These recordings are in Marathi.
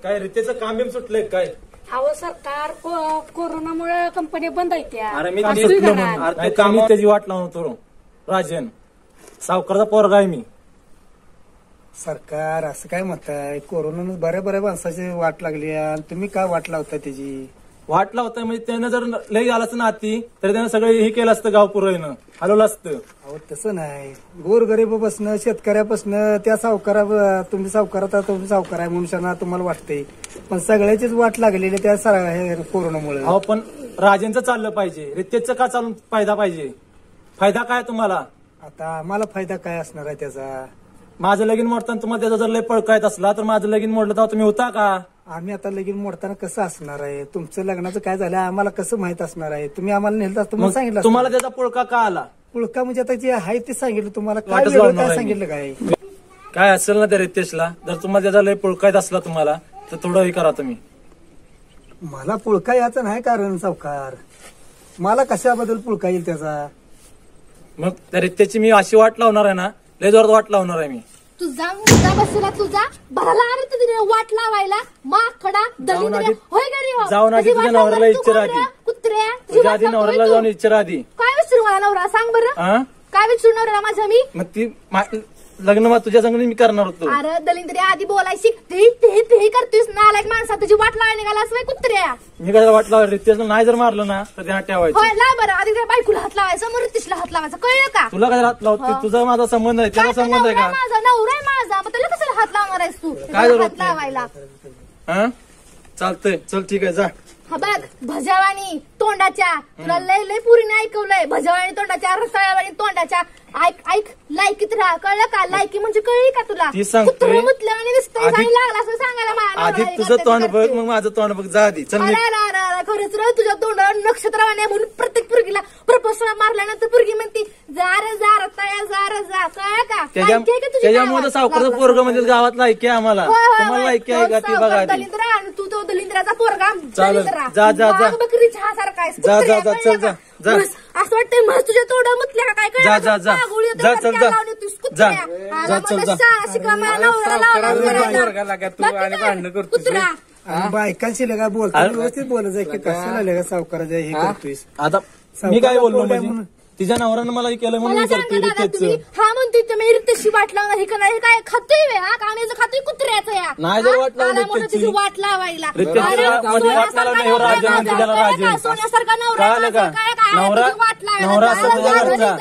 काय रितेचं काम बिम सुटलंय काय? अहो सरकार कोरोनामुळे कंपनी बंद आहेत. अरे मी त्याची वाट लावून होतो राजन, सावकारचा पोरगा आहे मी. सरकार असं काय म्हणताय? कोरोनानं बऱ्या बऱ्या माणसाची वाट लागली आणि तुम्ही काय वाट लावताय त्याची? वाट लावताय म्हणजे त्यानं जर लई आलं असतं ना आती तर त्यानं सगळं हे केलं असतं, गाव पुरवणं हलवलं असतं. अहो तसं नाही, गोरगरीबापासनं शेतकऱ्यापासनं त्या सावकारा, तुम्ही सावकार आहे म्हणून तुम्हाला वाटतंय, पण सगळ्याचीच वाट लागलेली त्या कोरोनामुळे. अहो पण राजेंचं चाललं पाहिजे, रितेशचं का चालून फायदा पाहिजे? फायदा काय तुम्हाला? आता आम्हाला फायदा काय असणार आहे त्याचा? माझं लगीन मोडताना तुम्हाला त्याचा जर लय पळकायत असला तर माझं लगीन मोडलं तर तुम्ही होता का? आम्ही आता लगीन मोडताना कसं असणार आहे? तुमचं लग्नाचं काय झालं आम्हाला कसं माहित असणार आहे? तुम्ही आम्हाला नेलं असतं सांगितलं. तुम्हाला त्याचा पुळका का आला? पुळका म्हणजे आता जे आहे ते सांगितलं तुम्हाला. काय सांगितलं? काय असेल ना त्या रितेशला, जर तुम्हाला त्याचा लय पुळकायत असला तुम्हाला तर थोडं हे करा तुम्ही. मला पुळका याचं नाही कारण सावकार, मला कशाबद्दल पुळका येईल त्याचा? मग त्या रितेशची मी अशी वाट लावणार आहे ना, लय जोरात वाट लावणार आहे मी. तुझा मुद्दा बसला, तुझा भरला अरे तुझी वाट लावायला माखडा दलिंद्र होय गरी हो. जाऊन आधी तुझ्या नवऱ्याला इच्छा आधी, कुत्र्या तुझ्या आधी नवऱ्याला जाऊन इच्छा आधी. काय विचारू मला नवरा? सांग बरं काय विचारू नवऱ्याला माझ्या मी? मग ती लग्न मग तुझ्या संग मी करणार होतो. अरे दलिंद्रिया आधी बोलायची ते करतोयस नालायक माणसा, तुझी वाट लावायला निघालास वय कुत्र्या? मी काय वाट लावली? रितेश नाही जर मारलं ना तर ध्यान ठेवायचं. होय ला बरं, आधी त्या बायकोला हात लावायचा मग रितेशला हात लावायचा, कळलं का? तुला काय हात लावते? तुझा माझा संबंध आहे, त्याचा संबंध आहे का? माझा नवरा आहे माझा, मग त्याला कशाला हात लावणार आहेस तू? काय हात लावायला चालतंय, चल ठीक आहे जा. हा बघ भजावानी तोंडाच्या, तुला लय लय पुरीने ऐकवलंय, भजावानी तोंडाच्या, रसाळवानी तोंडाच्या. ऐक ऐक, लायकीत राहा, कळलं का? लायकी म्हणजे कळली का तुला? ती सांगते मुतल्यावानी दिसतंय लागला असं सांगायला मला. आधी तुझं तोंड बघ मग माझं तोंड बघ, जा आधी चल. खरंच रे, तुझ्या तोंडावर नक्षत्रवाणी म्हणून प्रत्येक पुरगीला प्रपोज मारल्यानंतर पुरगी म्हणती जा रे जा रताया जा रे जा, कळलं का? त्याच्यामुळे सावकारचं पोरग म्हणजे गावात लायकी आहे आम्हाला. तुम्हाला लायकी आहे का ती बघा. दलिंद्रा आणि तू तो दलिंद्राचा पोरगा. जा जा जा बकरी चहा सारखा आहे. जा जा जा चल जा जा. असं वाटतंय मग तुझ्या तोंडा मुतल्या का काय? जा जा जा जा चल जा जा जा चल जा. बायकांशी लगा बोलतो व्यवस्थित बोलायचं की कशाला लगा सावकाराचं हे करतोय? आता मी काय बोललो म्हणजे तिच्या नवऱ्यानं मला केलं म्हणून करतोय रितेशचं. हा म्हणतोय तुम्ही रितेशची वाट लावणार, हे करणार, हे काय खातोय हा कांद्याचं खातोय कुत्र्याचं? या नाही जर वाट लावून तिची वाट लावायला सोन्यासारखा नवरा नवरा नवरा असं तुझ्या घरचा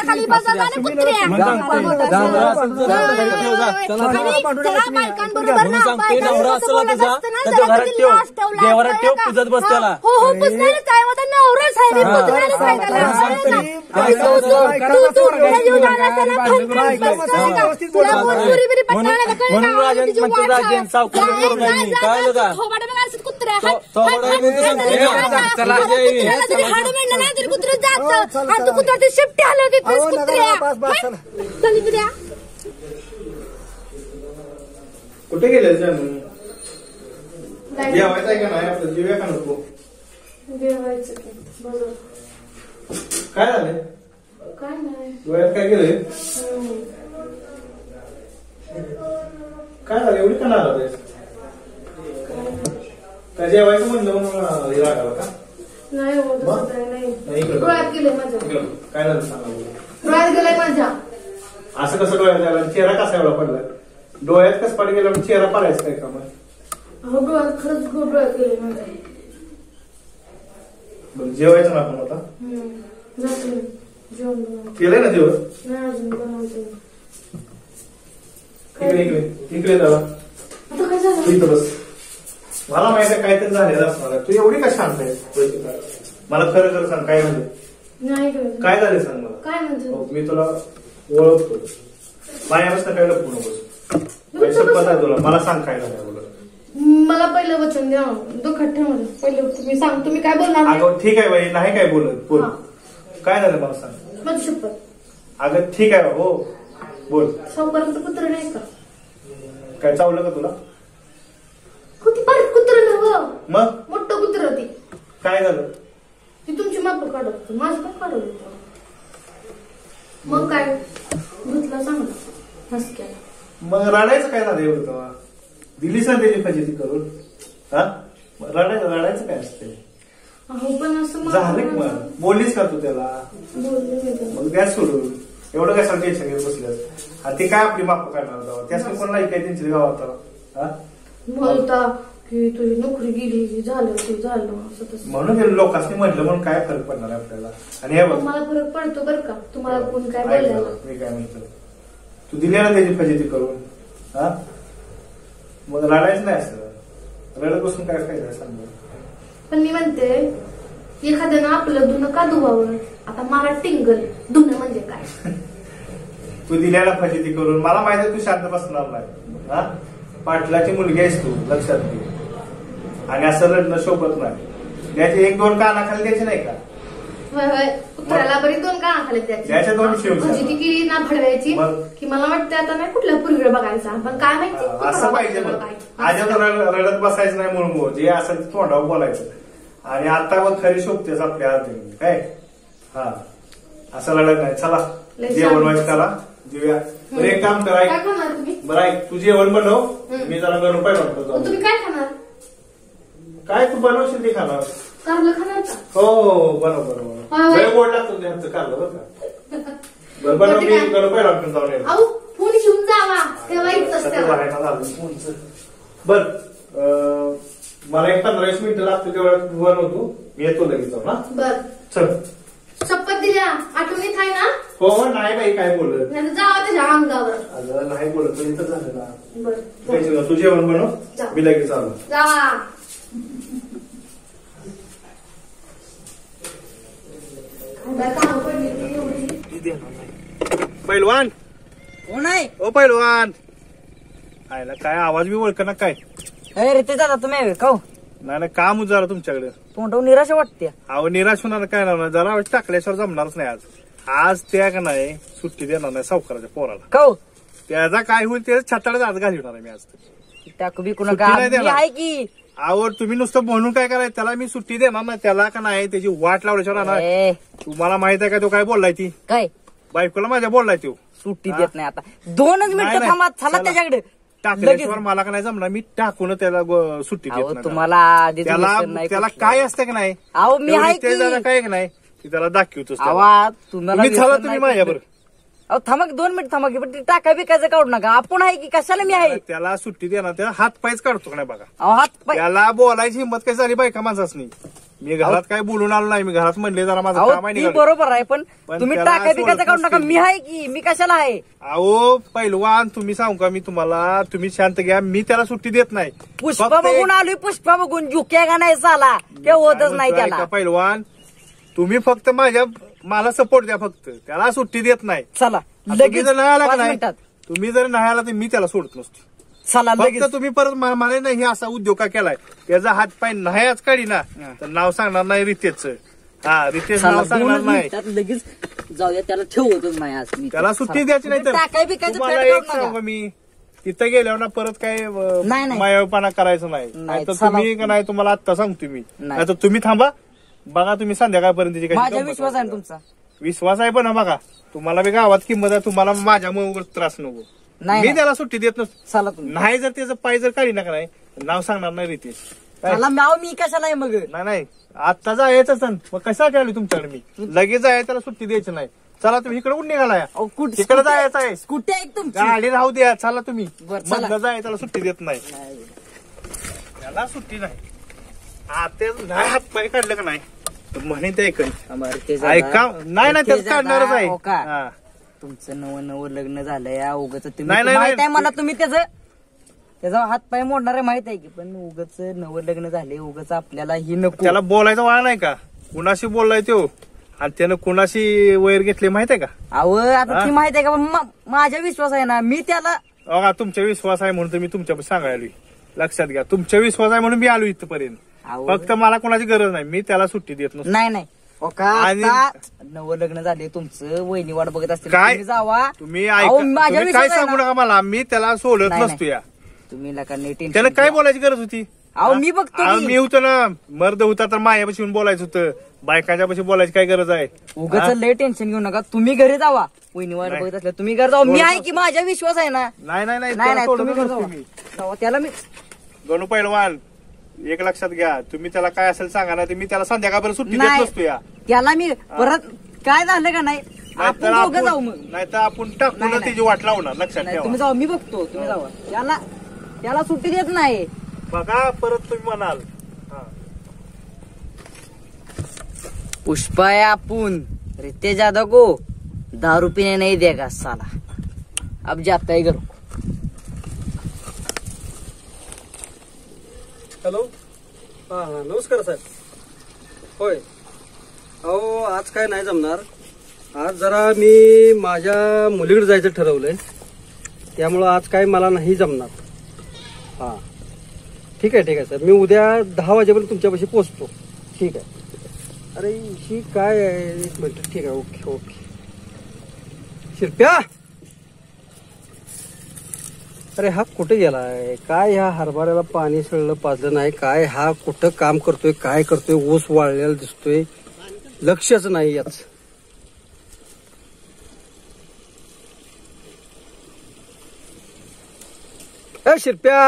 खाली बसा कुत्र्या म्हणून सांगतोय नवरा असला तुझा त्याच्या घरात ठेव, देवारात ठेव, पूजत बस त्याला. हो हो पुजणार काय माझा नवराच आहे रे, पुजणारच आहे त्याला. म्हणून राजन म्हणतो राजन सावकार काय का कुत्र्या शेपटी आलं कुत्र्या. कुठे गेले जेवायचं आहे का नाही? आपलं जेव्हा का नको? काय झालं? काय नाही डोळ्यात काय गेलंय? काय झालं एवढी का नाराज आहेस? काय जेवायचं म्हणलं म्हणून हे रागावं का? नाही डोळ्यात गेले माझ्या. काय झालं सांगा? डोळ्यात गेलाय माझ्या. असं कसं डोळ्यात गेला? चेहरा कसा एवढा पडला? डोळ्यात कसं पाडी गेला? चेहरा पाडायचं काय का? मग डोळ्यात खरंच खूप डोळ्यात गेले माझ्या. जेवायचं ना आपण आता? केलंय ना जेवण? इकडे इकडे इकडे दादा इथं बस. मला माहिती आहे काहीतरी झालेलं असणार आहे. तू एवढी का शांत आहे? मला खरं खरं सांग काय म्हणजे काय झालं सांग मला. मी तुला ओळखतो माझ्यापासून काय लपू नकोस. माझी शपथ आहे तुला, मला सांग काय झालं बोलत. मला पहिलं वचन द्या, दुःखात ठेवा. पहिलं तुम्ही सांग, तुम्ही काय बोलणार नाही? अगं ठीक आहे बाई, नाही काय बोलत, बोल. काय झालं मला सांग. माझी शपथ. अगं ठीक आहे हो, बोल. सावकाराचं कुत्र नाही का? काय चावलं का तुला? किती बारीक कुत्र नव्हतं, मग मोठं कुत्र ते. काय झालं? ती तुमची माप काढत, माझं पण काढत होतं. मग काय धुतला चांगला हसक्याला. मग रडायचं काय झालं एवढं तेव्हा? दिलीस ना त्याची फजिती करून. हा रडायचं काय असते? अहो पण असं झालं की मग बोललीस का तू त्याला? बोलले मी त्याला. मग द्या सोडून, एवढं कशाला टेन्शन घेत बसल्यास? आणि ते काय आपली माप काढणार तेव्हा? त्याच कोण नाही काय त्यांच्या गावात? हा बोलता की तुझी नोकरी गेली, झालं ते झालं असं तसं. म्हणून ते लोकांनी म्हटलं म्हणून काय फरक पडणार आहे आपल्याला? आणि हे बघ, मला फरक पडतो बरं का, तुम्हाला कोण काय ऐक बोललं? ना, मी काय म्हणतो, तू दिली ना त्याची फजिती करून. हा मग रडायचं नाही असं. रडत बसून काय फायदा सांग बरं. पण मी म्हणते एखाद्यानं आपलं धुणं का धुवावं? आता मला टिंगल धुणं म्हणजे काय? तू दिल्याला फजिती करून मला माहिती आहे तू शांत बसणार नाही. हा पाटलाची मुलगी आहेस तू, लक्षात घे. आणि असं रडणं शोभत नाही. त्याचे 1-2 कानाखाली द्यायचे नाही का? होय होय, कुत्र्याला बरी 2 काना खाली द्यायच्या 2 शिवच्या. म्हणजे ती केली ना भडवायची मग? की मला वाटतं आता नाही कुठल्या पूर्वीकडे बघायचा, पण काय माहिती असं पाहिजे. मग आज रडत बसायचं नाही म्हणून जे असेल ते तोंडावर बोलायचं. आणि आता मग खरी शोभतेच आपल्या हाती काय. हा असं रडत नाही. चला जेवण व्हायचं, चला जेऊया. बरं एक काम काय करा, खाणार तुम्ही? बरं ऐक, तू जेवण बनव, मी जरा गरम पाय बनवतो. तुम्ही काय खाणार? काय तू बनवशील ते खाणार. कारलं खाणार का? हो बनव बनव. होय. लय गोड लागतो त्यांचं कारलं बरं का. बरं बनव, मी गरम पाय लागतो जाऊन येतो. अहो फोन घेऊन जावा, तेव्हा इथंच त्याला. बर मला एक 15-20 मिनिटं लागतो, तेवढ्या बनवतो, मी येतो लगेच जाऊन. हा बर चल. शपथ दिल्या, आठवणीत आहे ना? हो नाही बाई काय बोलत. नाही तर जावा त्याच्या अंगावर. अगं नाही बोलत, पण इथं झालं ना. बर तू जेवण बनव, मी लगेच आलो. जावा. काय कामं पडली ती एवढी? पैलवान कोण आहे? ओ पैलवान, आयला काय आवाज बी ओळख ना काय? अरे ते दादा तुम्ही काऊ नाही नाही काम जरा तुमच्याकडे. तोंडावर निराशा वाटते. अहो निराश होणार काय ना, जरा टाकल्याशिवाय जमणारच नाही. आज त्या का नाही सुट्टी देणार नाही सावकाराच्या पोराला. काऊ त्याचा काय होईल ते छाताळच आज घालवणार आहे मी आज. टाकू बी सुट्टी नाही देणार. आहे की आवड तुम्ही नुसतं म्हणून काय करायचं, त्याला मी सुट्टी देणार नाही. त्याला का नाही त्याची वाट लावल्याशिवाय राहणार. ए, तुम्हाला माहित आहे का तो काय बोललाय? ती काय बायकोला माझ्या बोललाय तो. सुट्टी देत नाही आता. 2च मिनिटं थांबा, चला त्याच्याकडे. टाकल्याशिवाय मला का नाही जमणार. मी टाकून त्याला सुट्टी देत अहो नाही. तुम्हाला आधीच त्याला विसर नाही त्याला कुठलं. काय असतं का नाही, अहो मी आहे की काय का नाही की त्याला दाखवतोच त्याला. आवाज तुम्हाला तुम्ही विसर चला नाही तुम्ही माझ्याबरोबर. कुठलं. अहो थांबा की 2 मिनिट थांबा की, पण ते टाका बिकायचं काढू नका. आपण आहे की कशाला मी आहे. त्याला सुट्टी देणार, त्याला हात पायच काढतो का नाही बघा. अहो हात पाय. त्याला बोलायची हिंमत काय झाली बायका माणसाच मी घरात काय बोलून आलो नाही. मी घरात म्हणले जरा माझं काम अहो आहे ती निघालं. बरोबर आहे, पण पण तुम्ही त्याला टाका बिकायचं काढू नका. सोडत मी आहे की, मी कशाला आहे. अहो पैलवान तुम्ही सांगू का मी तुम्हाला, तुम्ही शांत घ्या. मी त्याला सुट्टी देत नाही. पुष्पा फक्त एक- बघून आलोय, पुष्पा बघून झुक्या का नाही साला ते होतच नाही काय त्याला. म्हणतोय, ऐका पैलवान, तुम्ही फक्त मला सपोर्ट द्या. फक्त त्याला सुट्टी देत नाही. चला तुम्ही लगेच जर नाही आला का 5 नाही, मिनिटात. तुम्ही जर नाही आला तर मी त्याला सोडत नसतो. चला फक्त लगेच. तुम्ही परत मला नाही हे असा उद्योग का केलाय, त्याचा हात पाय नाहीच काढी ना तर नाव सांगणार नाही रितेशचं. हा रितेश चला, नाव सांगणार 2 नाही. मिनिटात लगेच जाऊ द्या, त्याला ठेवतच नाही आज मी. त्याला सुट्टी द्यायची नाही तर टाकाय बिकायचं तुम्हाला पेट एक काढू नका. सांगू का मी, तिथं गेल्यावर ना परत काय नाही. मायापणा करायचं नाही. नाही, तर चला. तुम्ही का नाही तुम्हाला आत्ता सांगतो मी. नाही. नाही तर तुम्ही थांबा बघा, तुम्ही संध्याकाळपर्यंत त्याची कशी माझ्या गंमत विश्वास आहे करता. तुमचा. विश्वास आहे पण हा बघा, तुम्हाला बी गावात किंमत आहे, तुम्हाला माझ्यामुळे त्रास नको. नाही मी नाही. त्याला सुट्टी देत नसतो. चला तुम्ही. नाही जर त्याचं पाय जर काढी नका नाही नाव सांगणार नाही रितेश. काय? चला म्याव, मी कशाला आहे मग. नाही आता जायचंच मग कसा आली तुमच्याकडे मी लगेच जाय, त्याला सुट्टी द्यायची नाही. चला तुम्ही इकडे कुठे निघालाय, अहो, कुठं- तिकडे जायचं आहे. कुठे आहे तुमची. गाडी राहू द्या, चला तुम्ही. बरं, चला. मधलं जाय, त्याला सुट्टी देत नाही. त्याला सुट्टी नाही. आता नाही हात पाय काढलं का नाही तर म्हणे ते ऐकन ऐका. नाही त्याच काढणारच आहे. हा. तुमचं नवं लग्न झालंय उगाच. तुम्ही नाही, नाही, माहित आहे नाही. मला, तुम्ही त्याचा हात पाय मोडणार आहे माहित आहे की, पण उगाच नवं लग्न झाले, उगाच आपल्याला ही नको. त्याला बोलायचं वाळ नाही का, कुणाशी बोललाय तो. आणि त्यानं कुणाशी वैर घेतली माहित आहे का? अहो आता ती माहित आहे का माझ्या विश्वास आहे ना, मी त्याला बघा तुमचा विश्वास आहे म्हणून तर मी तुमच्या सांगायला आलोय. लक्षात घ्या, तुमचा विश्वास आहे म्हणून मी आलो इथपर्यंत. अहो. फक्त मला कोणाची गरज नाही, मी त्याला सुट्टी देत नसतो. नाही हो का, आणि- आता नवं लग्न झाले तुमचं, वहिनी वाट बघत असतील, काय? तुम्ही जावा. तुम्ही अहो, ऐका, माझ्या तुम्ही विश्वास काय आहे सांगू ना. नका मला, मी त्याला सोडत नाही, नसतो या. तुम्ही नका टेन्शन त्याला काय बोलायची गरज होती? अहो मी बघतो अहो, की. मी होतो ना, मर्द होता तर मायापाशी येऊन बोलायचं होतं, बायकांच्या पाशी बोलायची काय गरज आहे? उगाच लय टेन्शन घेऊ नका, तुम्ही घरी जावा. वहिनी वाट नाही. बघत असल्या तुम्ही घरी जावा. मी आहे की, माझ्या विश्वास आहे ना. नाही नाही नाही, नाही त्याला नाही, सोडत तुम्ही घरी नसतो जावा. मी. जावा, त्याला मी गणू पैलवान, एक लक्षात घ्या, तुम्ही त्याला काय असेल सांगा ना, मी त्याला संध्याकाळपर्यंत सुट्टी देत नाही नसतो या. त्याला मी परत काय झालं का नाही, आपण दोघं जाऊ मग. नाहीतर आपण टाकून नाही, त्याची वाट लावणार. लक्षात नाही, ठेवा. तुम्ही जावा, मी बघतो, तुम्ही जावा. त्याला सुट्टी देत नाही. बघा परत तुम्ही म्हणाल. हा. पुष्पा है अपुन, रितेश यादव को दारू पीने नहीं देगा साला. अब जाता है घर. हॅलो, हा नमस्कार साहेब. होय, अहो आज काय नाही जमणार. आज जरा मी माझ्या मुलीकडे जायचं ठरवलंय, त्यामुळं आज काय मला नाही जमणार. हा ठीक आहे साहेब, मी उद्या 10 वाजेपर्यंत तुमच्यापाशी पोहोचतो. ठीक आहे. अरे ही काय आहे, एक मिनिट. ठीक आहे, ओके. शिरप्या, अरे हा कुठे गेलाय काय? ह्या हरभऱ्याला पाणी सळलं पाजलं नाही काय? हा कुठं काम करतोय, काय करतोय? ऊस वाळलेला दिसतोय, लक्षच नाही याच. शिरप्या,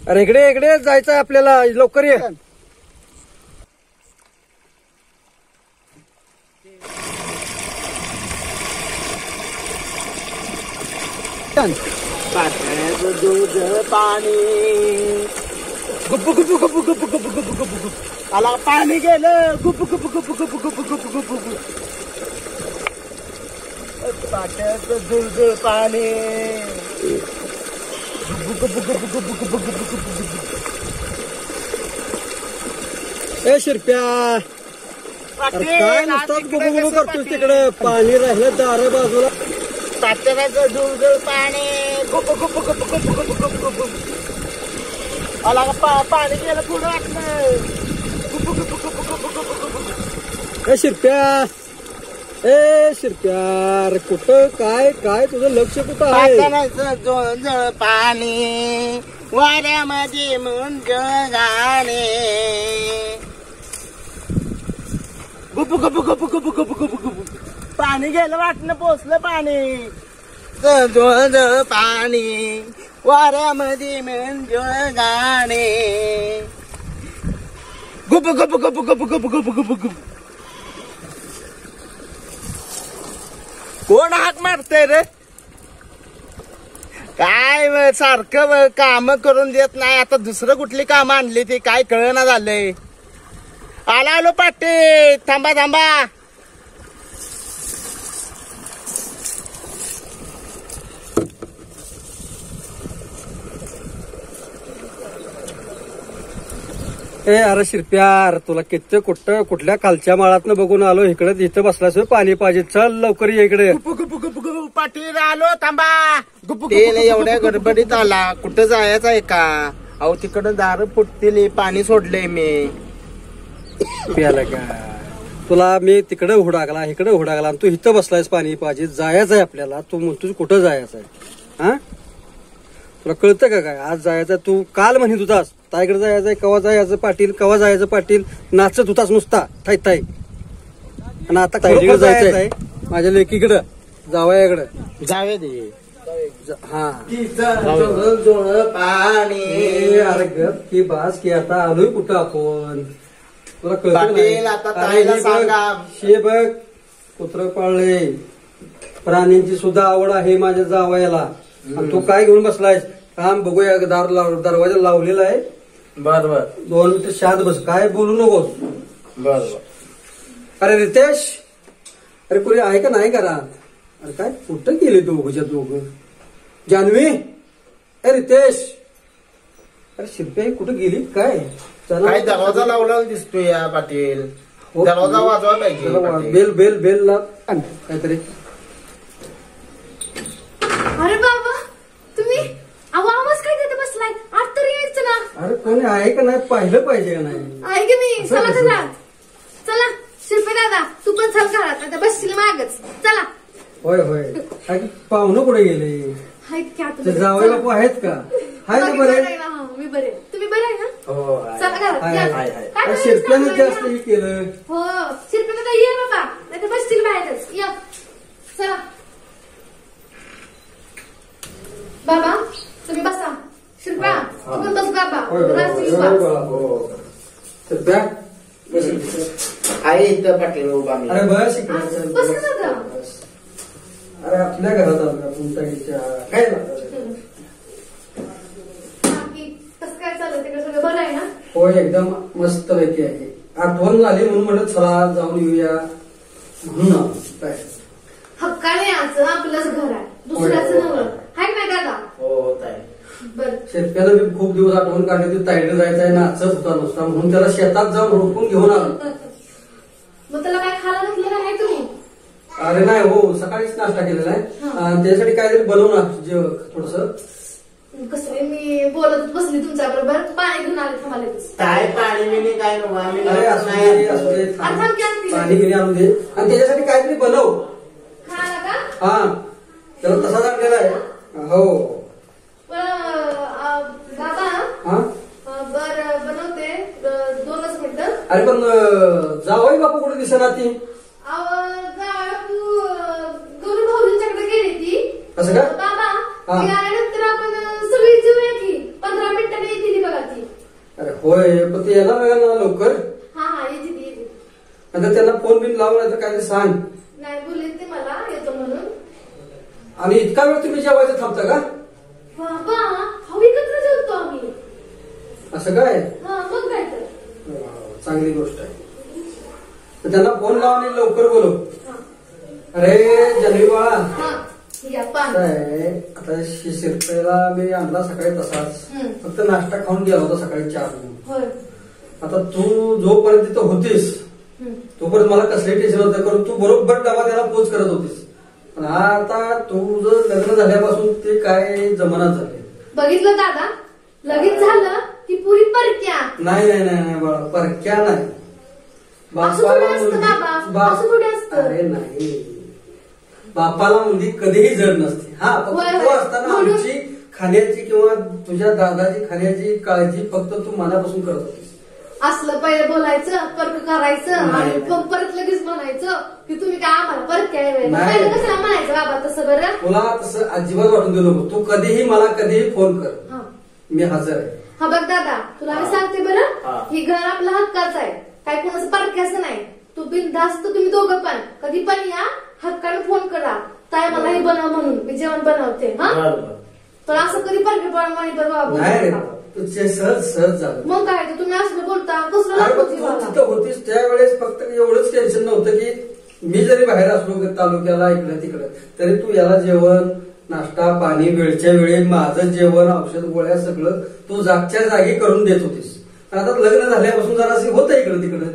अरे इकडे जायचंय आपल्याला, लवकर ये. पाण्याचं दूध पाणी गुप्पू गुप्पू गुप्पू गुप्पू गुप्पू गुप्पू गुप्पू गुप्पू आला पाणी गेलं गुप्पू गुप्पू गुप्पू गुप्पू गुप्पू गुप्पू गुप्पू गुप्पू पाण्याचं दूध पाणी गुप्पू गुप्पू गुप्पू गुप्पू गुप्पू गुप्पू गुप्पू. ए शिरप्या, अरे काय नुसतं गुबगुबू करतोय तिकडे? पाणी राहिलं दार बाजूला. पाण्याचं दूध पाणी गुप्पू गुप्पू गुप्पू गुप्पू गुप्पू गुप्पू गुप्पू आला पाणी गेलं पुढं वाटलं गुप्पू गुप्पू गुप्पू गुप्पू गुप्पू गुप्पू. ए शिरप्या, अरे कुठं काय तुझं लक्ष कुठं आहे? पाण्याचं जोंजळ पाणी वाऱ्यामध्ये मुंज गाणे गुप्पू गुप्पू गुप्पू गुप्पू गुप्पू गुप्पू गुप्पू. पाणी गेलं वाटणं पोचलं पाणी जोंजळ पाणी वाऱ्यामध्ये मुंज गाणे गुप्पू गुप्पू गुप्पू गुप्पू गुप्पू गुप्पू गुप्पू गुप्पू. कोण हाक मारतय रे? काय सारखं काम करून देत नाही. आता दुसरं कुठली कामं आणली ती काय कळना झालंय. आलो पाटे, थांबा थांबा. ए अरे शिरप्या, अरे तुला किती कुठल्या खालच्या माळातनं बघून आलो, इकडे इथं बसलास पाणी पाहिजे. चल लवकर ये इकडे. गुप्पू गुप्पू गुप्पू गुप्पू. पाटील आलो, थांबा. गुप्पू ते एवढ्या गडबडीत आला, कुठं जायचं आहे का? अहो तिकडं दार फुटतील, पाणी सोडलंय मी. प्याला का तुला मी तिकडे हुडाकला इकडे हुडाकला आणि तू इथं बसलायस पाणी पाहिजे. जायचं आहे आपल्याला, तू म्हणतोस कुठं जायचं आहे? हा तुला कळतं का काय? आज जायचं तू काल म्हणत होतास ताईकडे जायचंय, कवा जायचं पाटील, कवा जायचं पाटील, नाचत होतास नुसता थाय थाय. आणि आता ताईकडे जायचंय, माझ्या लेकीकडं जावयाकडे जावे दे. हा जोंजळ पाणी. अरे गप की बास की आता आलोय कुठं आपण? तुला कळतं पाटील, आता ताईला सांगा. शे बघ कुत्र पाळले, प्राण्यांची सुद्धा आवड आहे माझ्या जावयाला. आणि तू काय घेऊन बसलायस? काम बघूया, दरवाजा लावलेला आहे. बर बर 2 मिनिटं शांत बस, काय बोलू नकोस. बर बर. अरे रितेश, अरे कुणी आहे का नाही करा? अरे काय कुठं गेले दोघच्या दोघं? जान्हवी, ए रितेश, अरे शिल्पे कुठे गेली काय चला. काय दरवाजा लावला दिसतोय या पाटील. हो. दरवाजा वाजवा पाहिजे चला, पाटील. बेल बेल बेल ला आण काहीतरी. अरे बाबा तुम्ही अहो आवाज काय देते बसलाय आत तरी यायचं ना. अरे कोणी आहे का नाही पाहिलं पाहिजे का नाही. आहे की नाही. चला घरात चला. शिल्पे दादा तू पण चल घरात आता बसशील मागच. चला. होय होय अरे पाहुणं कुठे गेले. आहेत की आता ते जावई बापू आहेत का. हाय ना बरे. मी बरे. तुम्ही बरे आहे ना. हो आहे. चला घरात हाय, या. हाय, हाय. काय करायचं शिल्प्यानं आपल्याला? जास्त हे केलं. हो शिल्पे दादा ये बाबा नाही तर बसशील बाहेरच. या चला. बाबा तुम्ही बसा. शिल्पा तू पण बस बाबा. होय, होय, रात्री होय, उभा. होय, हो. शिल्प्या आहे इथं पाटील उभा मी. अरे बस इकडे. बस ना दादा. अरे आपल्या घरात आलं का तुमच्या इच्छा काय लागतं. बाकी कसं काय चाललं तिकडे सगळं बरं आहे ना. होय एकदम मस्त पैकी आहे. आठवण झाली म्हणून म्हणत चला जाऊन येऊया म्हणून आलो. काय हक्काने याचं आपलंच घर आहे. दुसऱ्याचं नवं हाय का नाही दादा. हो होत आहे. बर शेतकऱ्याला मी खूप दिवस आठवण काढली होती. ताईडे जायचं आहे नाचत होता नुसता म्हणून त्याला शेतात जाऊन रोखून घेऊन आलो. मग त्याला काय खायला घातलेलं आहे तुम्ही. अरे नाही हो सकाळीच नाश्ता केलेला आहे आणि त्यासाठी काहीतरी बनवणार जे थोडस. कसं रे, मी बोलत बसली तुमच्या बरोबर पाणी घेऊन आले थांबाले. काय पाणी बिणी काय नको आम्ही अरे असू दे असू दे थांब. थांब की आणते. पाणी बिणी आणून दे आणि त्याच्यासाठी काहीतरी बनव. खायला का. हा त्याला तसाच आणलेला आहे. हो बाबा हा बर बनवते 2च मिनिटं. अरे पण जावई बापू कुठे दिसेना ती. तू गौरी भाऊजींच्याकडे गेली ती. असं का. बाबा हा. ती आल्यानंतर आपण सगळी जेवूया की 15 मिनिटांनी येते ती बघा ती. अरे होय पण ते यायला वेळ ना लवकर. हा येते ती येते. नंतर त्यांना फोन बिन लावून नाही तर काहीतरी सांग. नाही बोलले ते मला येतो म्हणून. आणि इतका वेळ तुम्ही जेवायचं थांबता का. बाबा हा एकत्र जेवतो आम्ही. असं काय हा मग काय तर. चांगली गोष्ट आहे. तर त्यांना फोन लावून आणि लवकर बोलव. हा. अरे जनवी बाळा हा या पान. काय आता शिरपेला मी आणला सकाळी तसाच हम्म. फक्त नाश्ता खाऊन गेला होता सकाळी 4 वाजता. होय. आता तू जोपर्यंत तिथं होतीस हम्म. तोपर्यंत मला कसले टेन्शन होतं कारण तू बरोबर डबा त्याला पोच करत होतीस. पण आता तुझं लग्न झाल्यापासून ते काय जमानाच झाले. बघितलं दादा लगेच झालं की पुरी परक्या. नाही नाही नाही नाही बाळा परक्या नाही. असं थोडी असतं बाबा, असं थोडी असतं. अरे नाही बापाला मुलगी कधीही जड नसते. हा फक्त होय, तू होय. असताना म्हणून- आमची खाण्याची किंवा तुझ्या दादाची खाण्याची काळजी फक्त तू मनापासून करत होतीस. असलं पहिले बोलायचं पर्क करायचं नाही, आणि नाही. परत लगेच म्हणायचं की तुम्ही काय आम्हाला परक्या आहे. नाही. पहिले कशाला म्हणायचं बाबा तसं बरं. तुला तसं अजिबात वाटून देऊ नको. तू कधीही मला कधीही फोन कर हा. मी हजर आहे. हा बघ दादा तुला मी सांगते बरं. हा. ही घर आपलं हक्काचं आहे. काय कोणाचं परक्याचं नाही. तू बिनधास्त तुम्ही दोघं पण कधी पण या हक्काने फोन करा. ताई मला हे बनव म्हणून मी जेवण बनवते. हा बरोबर. तर असं कधी परकेपणा नाही रे बाबा. बाबा, तुझे सहज सहज झालं. मग काय तर तुम्ही असं बोलता कसलं अरे पण लागतं तू जीवाला? तिथं होतीस त्यावेळेस फक्त एवढंच टेन्शन नव्हतं की मी जरी बाहेर असलो तालुक्याला इकडं तिकडं तरी तू याला जेवण नाश्ता पाणी वेळच्या वेळी माझं जेवण औषध गोळ्या सगळं तू जागच्या जागी करून देत होतीस. पण आता लग्न झाल्यापासून जरा असे होतं इकडं तिकडं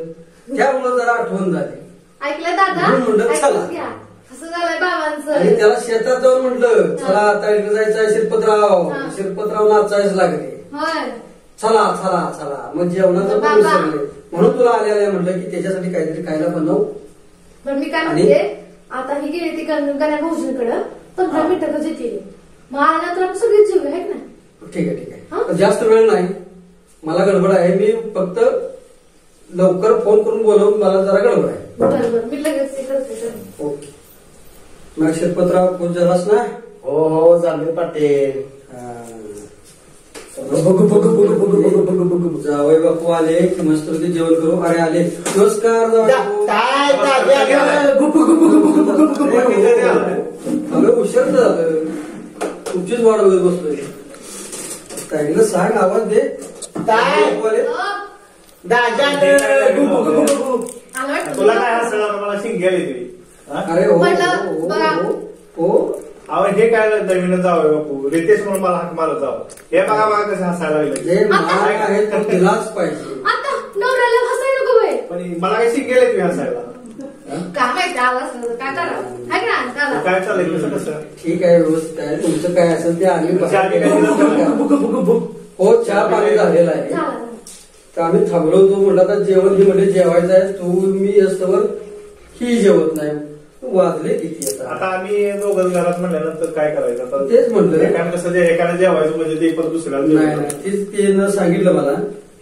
त्यामुळे जरा आठवण झाली. ऐकलं दादा म्हणून म्हणलं चला. ऐकून घ्या. असं झालंय आणि बाबांचं. त्याला शेतात जाऊन म्हटलं चला आता इकडे जायचंय शिरपतराव. हा. शिरपतराव नाचायच लागले. होय. चला चला चला मग जेवणाचं पण बाबा. विसरले. म्हणून तुला आल्या म्हटलं की त्याच्यासाठी काहीतरी खायला बनव. पण मी काय आणि- म्हणते आता ही गेली ती गण्या भाऊजींकडं 15 मिनिटातच येते. मग आल्यानंतर आपण सगळीच जेवू आहे ना. ठीक आहे ठीक आहे. हा? पण जास्त वेळ नाही मला गडबड आहे. मी फक्त लवकर फोन करून बोलवून मला जरा गडबड आहे. बरोबर मी लगेच ते करते तर. ओके मग शिरपतराव खुश झालास ना. हो हो चालू पाटील. जावई बापू आले की मस्त जेवण करू. अरे आले नमस्कार जावई बापू. काय दाद्या? अगं उशीर झालं तुमचीच वाट बघत बसतोय. ताईला सांग आवाज दे. काय? बापू आले. दाद्या आलं वाटतं तुला काय असं मला शिंग्याली तुम्ही अरे हो म्हटलं, हो, बघा. हो, हो अहो हे काय नवीनच जावं बापू रितेश म्हणून मला हाक मारत जावं हे बघा बघा कसं हसायला लागलं जे मान आहे तो दिलाच पाहिजे. आता नवऱ्याला हसायला नको बाई. पण मला काही शिकेल तुम्ही हसायला काय माहिती आवाज काय करावं हाय का दादा. काय चाललंय कसं कसं ठीक आहे व्यवस्थित आहे तुमचं काय असेल ते आम्ही चहा बी काय दिलं? हो चहा पाणी झालेला आहे. झालं. तर आम्ही थांबलो होतो म्हटलं आता जेवण ही म्हणजे जेवायचं आहे तू मी असल्यावर ही जेवत नाही वाजले किती आता. आता आम्ही दोघं घरात म्हणल्यानंतर काय करायचं आता तेच म्हणलं. एकाने कसं एकाने जेवायचं म्हणजे ते पण दुसऱ्याला नाही जेवायचं. नाही तेच ते सांगितलं मला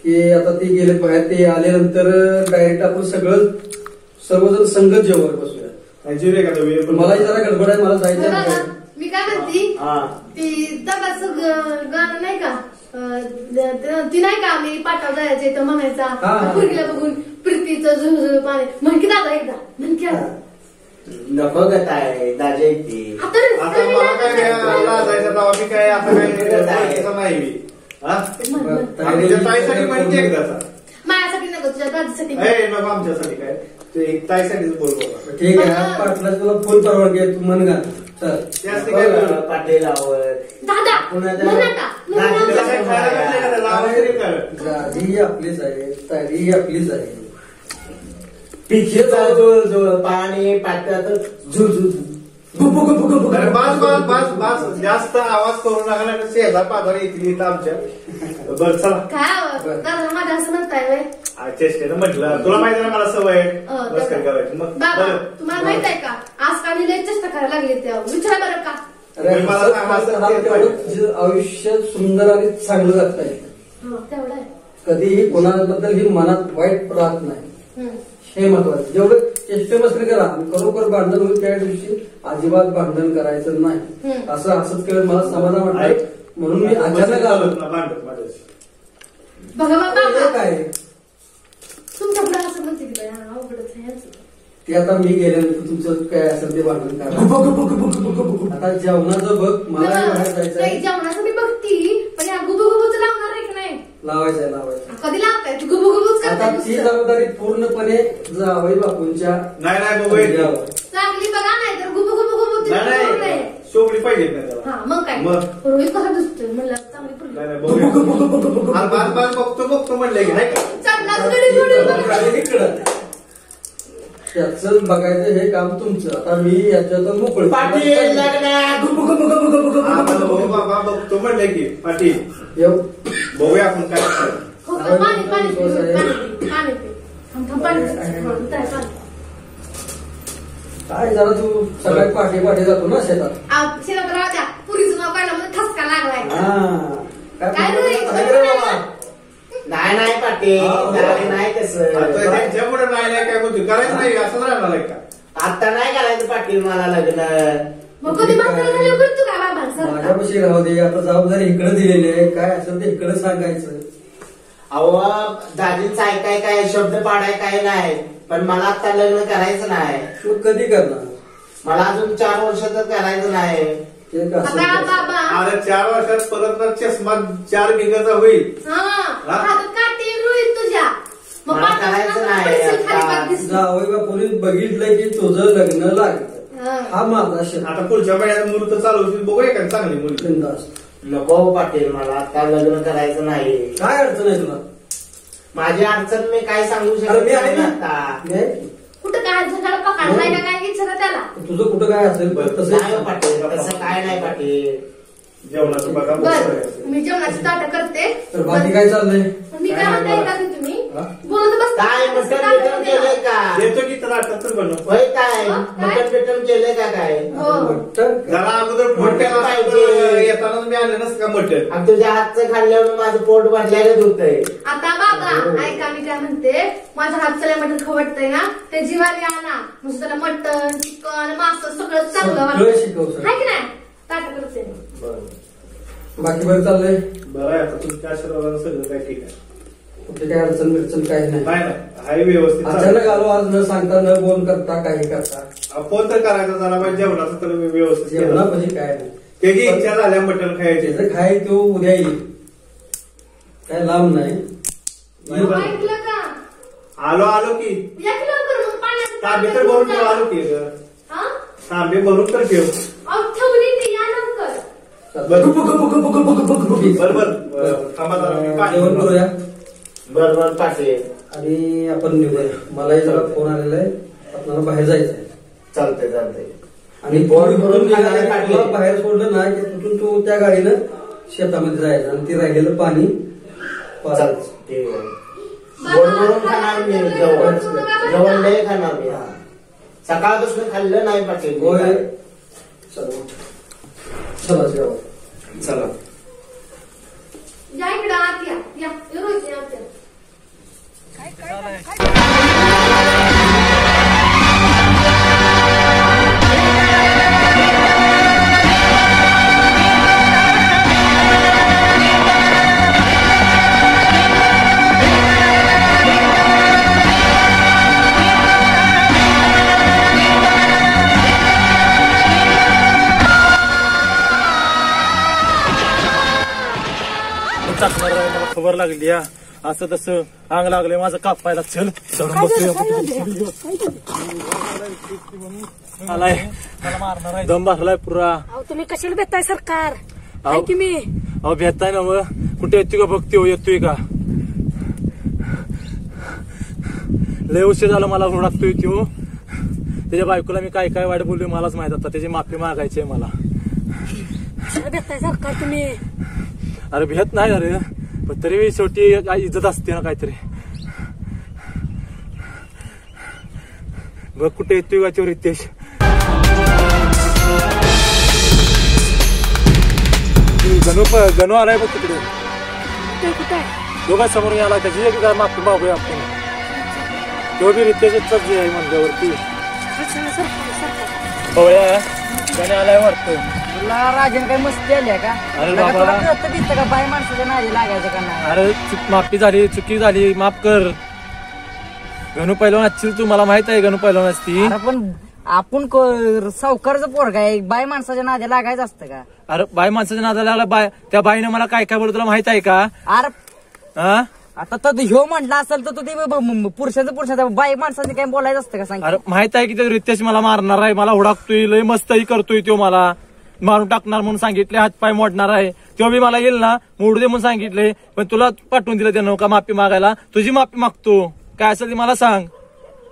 की आता ते गेले बाहेर ते आल्यानंतर डायरेक्ट आपण सगळं सर्वजण संगत जेवण बसूया. नाही, जिरे का तुम्ही? पण मला जरा गडबड आहे मला जायचं दादा, आहे. मी काय म्हणते हा. ती दगाचं गाणं नाही का ती नाही का आम्ही पाठाव जायचे तर म्हणायचा हा. पुरगीला बघून प्रीतीचं झुळझुळ पाणी म्हण की दादा एकदा म्हण की आता. नको गत आहे दाजे ती. आता आता मला काय लाजायचं तेव्हा मी काय आता काय बोलायचं नाही मी. हा? म्हण, म्हण. आणि त्या ताईसाठी म्हणते एकदाचा माझ्यासाठी नको तुझ्या दादीसाठी ए नको आमच्यासाठी काय ते ताईसाठीच बोल बाबा. ठीक आहे पाटला तुला फोन परवानगी आहे तू म्हण गा चल. जास्त काय बोलू? पाटील आवड दादा पुन्हा म्हण आता म्हण दादीला त्याला आता. काय खायला घातलंय का त्याला? आवाज तरी कर. गादी आपलीच आहे तारी आपलीच आहे. पिछे जुळ जुळ पाणी पाट्यात झुळ झुळ अरे बास बास बास बास जास्त आवाज करू नका नाही तर शेजार पाजारी येतील इथं आमच्या. बरं चला काय आवं? दादा माझ्या असं म्हणताय व्हय? चेष्टेनं म्हटलं तुला माहिती ना मला सवय आहे मस्करी करायची मग बाबा बरं. तुम्हाला माहित आहे का आजकाल लय चेष्टा करायला लागली त्या विचारा बरं का. अरे मला हसत सांगा, हसत असं राहा, तेच तेवढं पाहिजे. तुझं आयुष्य सुंदर आणि चांगलं जात आहे. तेवढं आहे. कधीही कोणाबद्दल ही मनात वाईट राहत नाही हम्म. हे महत्वाचं. जेवढं चेष्टे मस्करी करा खरोखर भांडण होईल त्या दिवशी अजिबात भांडण करायचं नाही. हम्म. असं हसत खेळत मला समाधान वाटतं ऐक. म्हणून मी अचानक आलो. भांडत माझ्याशी. बघा हे बाबा काय तुमच्या पुढे असं म्हणते की बाई, हा, अवघडच आहे यांचं. ते आता मी गेल्यानंतर तुमचं काय असेल ते भांडण करा. आता जेवणाचं बघ मला बाहेर जायचं नाही, आहे. जेवणाचं मी बघती पण या गुबुगुबूच लावणार आहे की नाही लावायचंय लावायचं. कधी लावताय तू गुबुगुबूच आता करताय ती नुसतं. जबाबदारी पूर्णपणे जावई बापूंच्या नाही नाही बघू येते. घ्यावं. चांगली बघा नाही तर गुबुगुबुगुबूच नाही नाही शोभली पाहिजे ना त्याला. हा मग काय मग? रोहित कसा दिसतोय म्हणलं चांगली पुरगी. नाही नाही बघू हा, बास बास बघतो बघतो म्हणलंय की नाही का? चांगलाच गडी जोडी बघा. आणि इकडं. त्याचं बघायचं हे काम तुमचं. आता मी याच्यात मोकळ पाटील लग्नात हा, बघू बाबा बघतो म्हणलंय की पाटील बघूया आपण काय करायचं. हो का? पाणी पाणी पी, पाणी पी, पाणी पी. थांब, थांब, पाणी पी. हा, उतार, पाणी. काय जरा तू सगळ्यात पाठी पाठी जातो ना शेतात. शेतात राहू द्या पुरीचं नाव काढलं म्हणजे ठसका लागलाय. हा काय रोहित? काय रे बाबा? नाही नाही पाटील नाही नाही आता तसं त्यांच्या पुढे नाही नाही काय म्हणतो करायचं नाही असंच राहणार आहे का? आता नाही करायचं पाटील मला लग्न. मग कधी म्हातारं झाल्यावर करतो का बाबा सर? माझ्यापाशी राहू दे. आता जबाबदारी इकडे दिलेली आहे. काय असेल ते इकडे सांगायचं. अहो दाजींचं ऐकाय काय शब्द पाडाय काय नाही पण मला आता लग्न करायचं नाही. तू कधी करणार मला अजून 4 वर्ष तर करायचं नाही. ते कसं आता बाबा अरे 4 वर्षात परत ना चष्मा 4 बिघाचा होईल. हा हातात काठी रोहित तुझ्या मग मला करायचं नाही पैसे खाली आता. पाक दिसतो. जावई बापूने बघितलं की तुझं लग्न लागतं. हा. हा माझा शब्द. आता पुढच्या महिन्यात मुहूर्त चालू होतील बघूया का चांगली मुलगी. बिनधास्त. नको पाटील मला आता लग्न करायचं नाही. काय अडचण आहे तुला? माझी अडचण मी काय सांगू अरे शकत मी आहे नाही ना. आता. मी आहे की. कुठं काय झटाला पकडलाय का काय विचारा त्याला. तुझं कुठं काय असेल बरं तसं नाही हो पाटील तसं काय नाही पाटील. जेवणाचं बघा बर बघ. मी जेवणाची ताटं करते. तर बाकी काय चाललंय? मी काय म्हणताय का ते तुम्ही हा? बोलत बस काय मटण बिटन केलंय का? येतो की तर आता तर बनव. होय काय हा? काय? मटण बिटन केलंय का काय? हो मटण जरा अगोदर फोन केला पाहिजे. येताना मी आले नसतं का मटण. आणि तुझ्या हातचं खाल्ल्यावर माझं पोट भरलेलं होतंय. आता बाबा ऐका मी काय म्हणते माझ्या हातचं मटण खवटतंय ना ते जीवारी आणा म्हणजे त्याला मटण चिकन मांस सगळं चांगलं सगळं वाटतं शिकव सर. हाय की नाही ताटं करते मी. बाकी बरं चाललंय? बरं आहे आता तुमच्या आशीर्वादानं सगळं काय ठीक आहे. कुठे काय अडचण बिडचण काही नाही. नाही नाही हाय व्यवस्थित चालू. अचानक आलो आज न सांगता न बोल करता काही करता. फोन तर करायचा जरा पाहिजे जेवणाचं तर मी व्यवस्थित केलं. जेवणापाशी काय नाही. त्याची इच्छा झाल्या मटण खायची. त्याचं खाय तो उद्या येईल. काय लांब नाही. नाही बरं. ऐकलं का आलो आलो की या की लवकर मग पाण्याचं तांबे तर भरून ठेव आलो की ग. हा? तांबे भरून तर ठेव. अहो, ठेवली ती या बरोबर थांबा जरा, मी पाणी जेवण करूया बरोबर पाटील. आणि आपण निघूया. मलाही जरा फोन आलेला आहे, आपल्याला बाहेर जायचंय. चालतंय चालतंय. आणि फोन करून तुला बाहेर सोडलं नाही की तिथून तू त्या गाडीनं शेतामध्ये जायचं आणि ते राहिलेलं पाणी चालतंय, ठीक आहे. गोड करून खाणार मी जेवण. जेवण लय खाणार मी. हा. सकाळपासून खाल्लं नाही पाटील. होय. चला चला जेवण. चला. या इकडं आत या. या रोहित या आत या. टाकणार आहे, मला खबर लागली हा. असं तसं अंग लागले माझं कापायला. चल धरून बसूया. आलाय मला मारणार आहे. दम भरलाय पुरा. अहो तुम्ही कशाला भेटताय सरकार? अहो. आहे की मी अहो भेटताय ना मग. कुठे येतोय का बघते हो, येतोय का? लय उशीर झालं मला हुडकतोय तो. त्याच्या बायकोला मी काय काय वाईट बोललोय मलाच माहित आता. त्याची माफी मागायची आहे मला. कशाला भेटताय सरकार तुम्ही? अरे भेट नाही अरे, पण तरी शेवटी इज्जत असते ना काहीतरी. बघ कुठे येतोय का तो रितेश. गणू आलाय बघ तिकडे. ते कुठे आहे? दोघा समोर आला. त्याची माफी मागूया आपण. तो बी रितेशच आहे म्हणल्यावरती. कशाला सरकार? हो या त्याने आलाय वाटतं. तुला राजन काय मस्ती आली का? अरे तुला बाबा. कळतं दिसतं का बाई माणसाच्या नादी लागायचं का नाही? अरे माफी झाली, चुकी झाली, माफ कर. गणू पहिलवान असतील तू, मला माहित आहे गणू पहिलवान असती. अरे पण आपण सावकारचं पोरगा आहे, बाई माणसाच्या नादी लागायचं असतं का? अरे बाई माणसाच्या नादाला लागला. बाय त्या बाईने मला काय काय बोलत तुला माहित आहे का? अरे हा? आता तर ह्यो म्हटला असेल तर तू ते पुरुषाचं बाई माणसाने काय बोलायचं असतं का सांग? अरे माहित आहे की ते रितेश मला मारणार आहे, मला हुडाकतोय, लय मस्तही करतोय तो. मला मारून टाकणार म्हणून सांगितले, हातपाय मोडणार आहे. तो बी मला येईल ना मोडू दे म्हणून सांगितले. पण तुला पाठवून दिलं त्यानं का माफी मागायला? तुझी माफी मागतो. काय असेल ते मला सांग.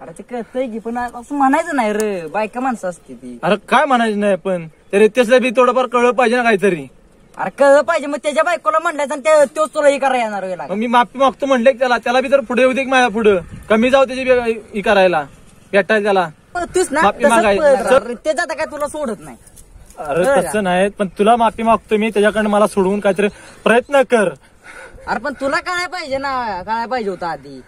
अरे ते कळतंय की, पण असं म्हणायचं नाही रे, बायका माणसं असते ती. अरे काय म्हणायचं नाही, पण त्या रितेशला बी थोडंफार कळलं पाहिजे ना काहीतरी. अरे कळलं पाहिजे, मग त्याच्या बायकोला म्हणायचं आणि तोच तुला हे करायला येणार वेळेला. मग मी माफी मागतो म्हणले त्याला बी तर पुढे येऊ दे की माझ्या पुढं. कमी जाऊ त्याची ही करायला, भेटायला त्याला. तूच ना माफी मागायचं. ते जाता काय तुला सोडत नाही. अरे तसं नाही, पण तुला माफी मागतो मी. त्याच्याकडे मला सोडवून काहीतरी प्रयत्न कर. अरे पण तुला कळायला पाहिजे ना, कळायला पाहिजे होतं आधी.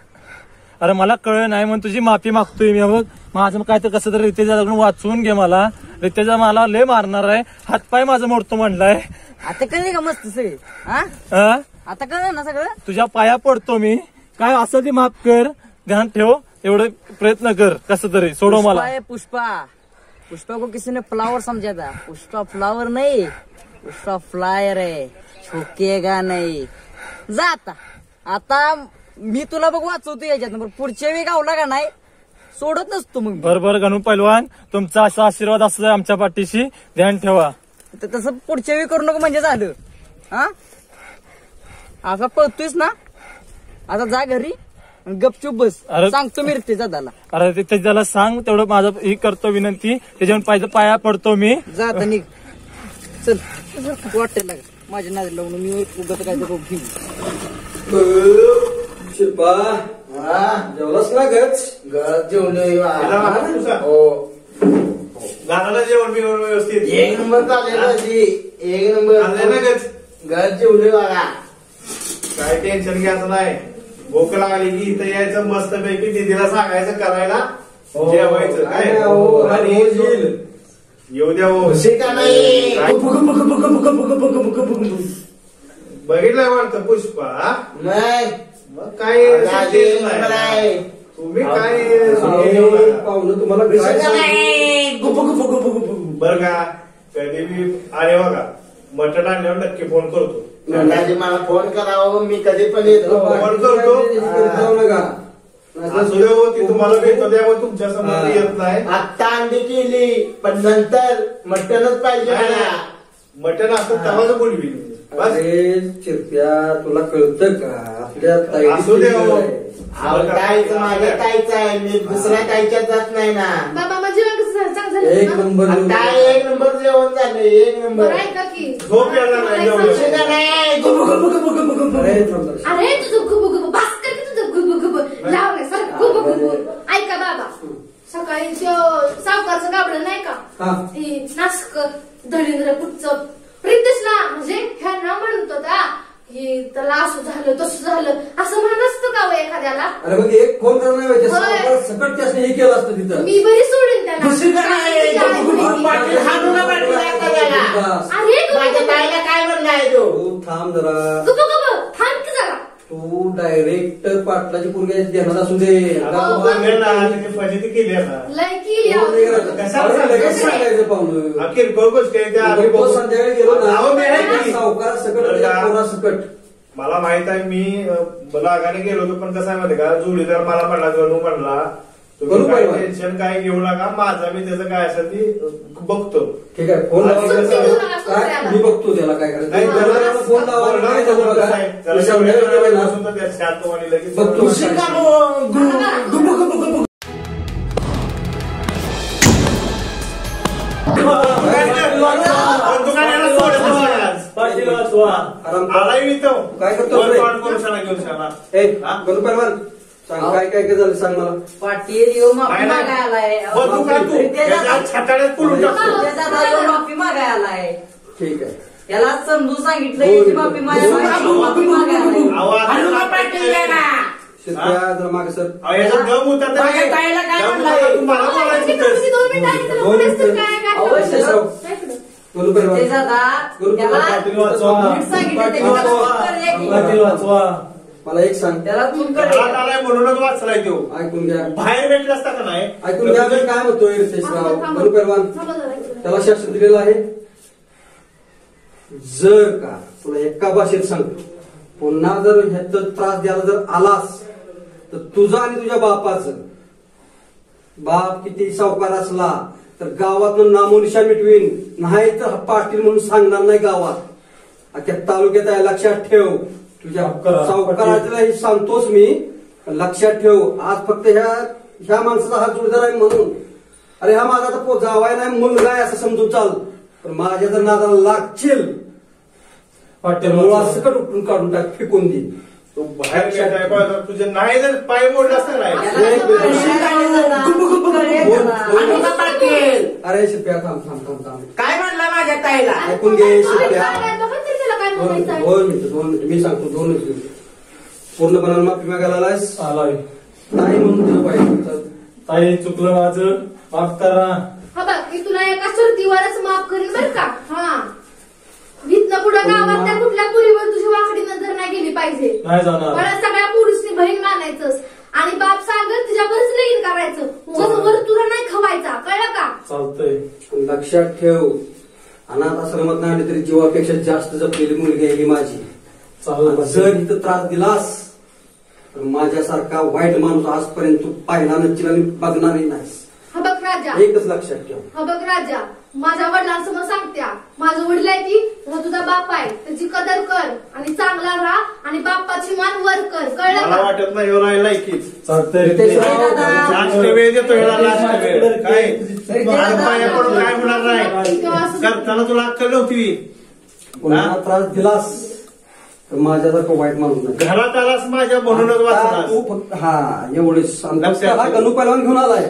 अरे मला कळलं नाही म्हणून तुझी माफी मागतोय मी. बघ माझं काय तर कसं तरी रितेशकडून वाचवून घे मला. रितेश मला लय मारणार आहे, हातपाय माझं मोडतो म्हणलाय. आता कळले का मस्त सगळे? हा हा? आता कळलं ना सगळं? तुझ्या पाया पडतो मी. काय असं ते माफ कर, ध्यान ठेव. एवढं प्रयत्न कर कसं तरी सोडव मला. पुष्पा को किसी ने फ्लावर समझा था. पुष्पा फ्लावर नहीं, पुष्पा फ्लायर है, छुकेगा नहीं. जा आता मी तुला बघ वाचवतो याच्यात. पुढच्या वेळी गावला का नाही सोडत नसतो मग. बरोबर गणू पैलवान, तुमचा असा आशीर्वाद असतो आमच्या पाठीशी, ध्यान ठेवा. तसं पुढच्या वेळी करू नको म्हणजे झालं. हा आता पळतोयस ना, आता जा घरी गपचूप बस. अरे सांगतो मी रितेश दादाला. अरे ते त्याला सांग तेवढं माझं ही करतो विनंती. त्याच्यावर पाहिजे पाया पडतो मी. जा आता निघ. चल वाटेल माझ्या नादी लावून मी उगत काय तर घेईन. शिल्पा जेवलास ना गच? जेवलोय. हो झालं जेवण बिवण व्यवस्थित? एक नंबर चालले, एक चाललंय ना नंबर. गच? घर जेवलोय बघा. काय टेन्शन घ्यायचं नाही. भूक लागली की इथं यायचं मस्त पैकी दीदीला सांगायचं करायला जेवायचं काय. आणि येऊ द्या हो. का नाही? काय? बघितलंय वाटतं पुष्पा. मग काय सुट्टीच नाही. तुम्ही काय पाहुणं तुम्हाला बरं का कधी मी आले बघा मटण आणल्यावर नक्की फोन करतो. मला फोन करावं, मी कधी पण येतो. फोन करतो. असू दे हो, ती तुम्हाला भेटतो त्यामुळे तुमच्या समोर येत नाही. आत्ता अंडी केली पण नंतर मटणच पाहिजे मला. मटण असतं तेव्हाच बोलवी बस. अरे चिरप्या तुला कळतं का आपल्या असू दे हो. ताईच माझ्या ताईच आहे, मी दुसऱ्या ताईच्यात जात नाही ना. बाबा मग जेवण कसं झालं? चांगलं झालं एक ना? नंबर ताई एक नंबर जेवण झालं, एक नंबर. बरं ऐका की झोप यायला नाही जेवढं. शिदा नाही, गुबु गुबु गुबु गुबु गुबु. अरे थांब जरा. अरे तुझं गुबु गुबु बास कर की तुझं गुबु गुबु लावले सर गुबु गुबु. ऐका बाबा सकाळी सावकारचं गाबडं नाही हा. का ती नास्क धडींद्र कुठचं प्रितेशला म्हणजे ह्यांना म्हणत होता की त्याला असं झालं तसं झालं असं म्हणत असतं का हो एखाद्याला? अरे मग एक फोन करणार नाही होय. सावकार सकट त्याने हे केलं असतं तिथं. मी बरी सोडीन त्याला. शिदा नाही, गुबु गुबु. पाटील हाणू नका पाटील त्याला. बस. अरे माझ्या ताईला काय म्हणलाय तो? तू थांब जरा. गुबु गुबु थांब की जरा. तू डायरेक्ट पाटलाची पोरगी देणार असू दे. आता बोलले ना तिने फजिती केली आता. लय की फोन नाही करायचा. अरे लगेच सांगायचं पाहुणं. अखेर गोष्ट आहे त्या आम्ही तो संध्याकाळी गेलो अहो, मी आहे ना की. सावकार सकट सकट. मला माहित आहे मी लागाने गेलो होतो पण कसं आहे माहिती का जोडीदार मला म्हणला गणू म्हणला तुम्ही बरोबर काय आहे. टेन्शन काय घेऊ नका माझा मी त्याचं काय असेल ती बघतो. ठीक आहे फोन लावा. सुट्टी देऊ नका काय सुट्ट्याला. मी बघतो त्याला काय करायचं. नाही, जरा जरा फोन लावा. काय झालं बघा. जरा संध्याकाळी गेलो ना. बसून तर त्या शांत आणि लगेच बघतो. शिदा गुबु गुबु गुबु. दुकानाला सोडतो आज. पाटील वाचवा. आराम आलाय मी तो काय करतो रे? करून शाळा घेऊन शाळा. ए गणू पहलवान सांग काय काय काय झालं सांग मला. पाटील यो माफी काय नाही. मागाय आलाय. बघ तू का तू त्याच्या छाताड्यात पुरून टाकतो. त्या दादा यो माफी मागाय आलाय. ठीक आहे. त्याला समजून सांगितलं याची माफी मागाय माफी मागाय आलाय. आवाज हाणू नका पाटील याला. शिरप्या जरा मागे सर. अहो, याचा दम उतरता माझ्या ताईला काय दम म्हणलंय? उतरता, तू मला बोलायचं किती होतंस. तुझी 2 मिनिटं आणि त्याला दोन बोलायचं मिनिटं. काय काय अवश्य सर. काय इकडं? गणू पहलवान. ते दादा त्याला पाटील वाचवा. नीट सांगितलं पाटील त्याला वाचवा. चूक कर एक. पाटील वाचवा. मला एक सांग. त्याला चूक कर घरात आलाय म्हणूनच वाचलाय तो. ऐकून घ्या. बाहेर भेटला असता का नाही ऐकून घ्या मी काय म्हणतोय रितेशराव. थांबा, गणू पहलवान थांबा जरा इकडं. त्याला शासन दिलेलं आहे. जर का तुला एका भाषेत सांगतो पुन्हा जर ह्याचा त्रास द्यायला जर आलास तर तुझा आणि तुझ्या बापाचं बाप किती सावकार असला तर गावातून नामोनिशा मिटवीन नाही तर पाटील म्हणून सांगणार नाही गावात. अख्या तालुक्यात आहे लक्षात ठेव. तुझ्या सावकाराला हे सांगतोच मी लक्षात ठेव. आज फक्त ह्या माणसाचा हा जोडदार आहे म्हणून अरे हा माझा तर जावाय नाही मुलगा आहे असं समजून चाल. पण माझ्या जर नादाला लागशील पाटील मुळा वाचवा. सकट उपटून काढून टाक फेकून दे. तो बाहेर भेटाय पाहिजे तुझे नाही जर पाय मोडला असता नाही हाणू नका पाटील. अरे शिप्या थांब थांब थांब थांब. काय म्हणला माझ्या ताईला? ऐकून घे अरे, शिप्या. काय बघा तरी त्याला काय म्हणायचं आहे. दोन मिनिटं मी सांगतो 2 मिनिटं. पूर्णपणे माफी मागायला आलायस आलाय. नाही म्हणून तुझं पाहिजे. ताई चुकलं माझं माफ करा. हा बघ मी तुला एका शर्तीवरच माफ करीन बरं का. हा इथनं पुढं गावात त्या कुठल्या पुरीवर तुझी वाकडी नजर नाही गेली पाहिजे. नाही जाणार. मला सगळ्या पुरुषनी बहीण मानायचंस आणि बाप सांगत तिच्यावरच लगीन करायचं. उगाच वर तुला नाही खवायचा कळलं का. चालतंय. लक्षात ठेव अनाथ आश्रमात नाही आली तरी जीवापेक्षा जास्त जपलेली मुलगी आहे ही माझी. चालू जर इथं त्रास दिलास तर माझ्यासारखा वाईट माणूस आजपर्यंत तू पाहिला नसशील आणि बघणारही नाहीस. हा बघ राजा. एकच लक्षात ठेव. हा बघ राजा माझ्या वडिलांसमोर सांगत्या माझं वडील आहे की तसा तुझा बाप आहे त्याची कदर कर आणि चांगला राहा आणि बापाची मान वर कर कळलं मला का. वाटत नाही एवढा राहिलाय की चालतंय. लास्ट वेळ देतो ह्याला लास्ट वेळ काय आणि पाया पडून काय होणार नाही करताना तुला अक्कल नव्हती. कोणाला त्रास दिलास तर माझ्यासारखं वाईट माणूस नाही. घरात आलास माझ्या म्हणूनच आता वाचलास. तू फक्त हा एवढेच लक्षात हा ठेव. गणू पहलवान घेऊन आलाय.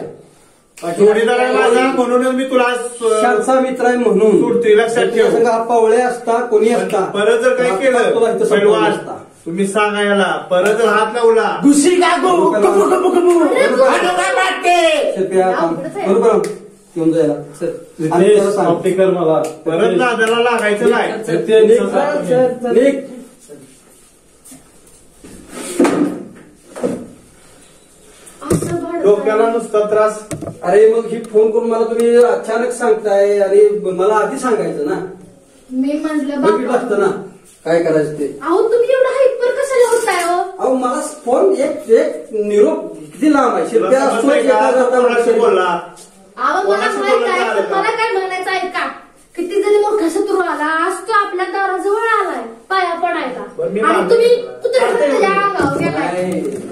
जोडीदार आहे माझा म्हणूनच मी तुला शांतचा मित्र आहे म्हणून सोडतोय, लक्षात ठेव. तुझ्या संग हा पवळे असता कोणी असता परत जर काही आता तुला इथं केलं संपवलं पैलवान असता. तुम्ही सांगा याला परत जर हात लावला घुशी का गो गुबु गुबु गुबु. हाणू नका पाटील. शिरप्या थांब. बरोबर घेऊन जायला चल. आणि रितेश त्याला सांग. माफी कर मला. परत नादाला लागायचं नाही. रितेश, निघ. असं भांडण डोक्याला नुसता त्रास. अरे मग ही फोन करून मला तुम्ही अचानक सांगताय आणि मला आधी सांगायचं ना. मी म्हंटल बघितलं बाबा असतं ना काय करायचं ते. अहो तुम्ही एवढा हायपर कशाला होताय हो. अहो मला फोन एक निरोप किती लांब आहे. तुला शिरप्या समजतंय असतो का? येता कोणाशी जाता बोलला अहो मला कोणाशी माहित बोलणं आहे झालं पण का? मला काय म्हणायचं आहे का किती जरी मोठा शत्रू आला पण मी आणि तुम्ही कुत्र्या अंगावर गेलाय.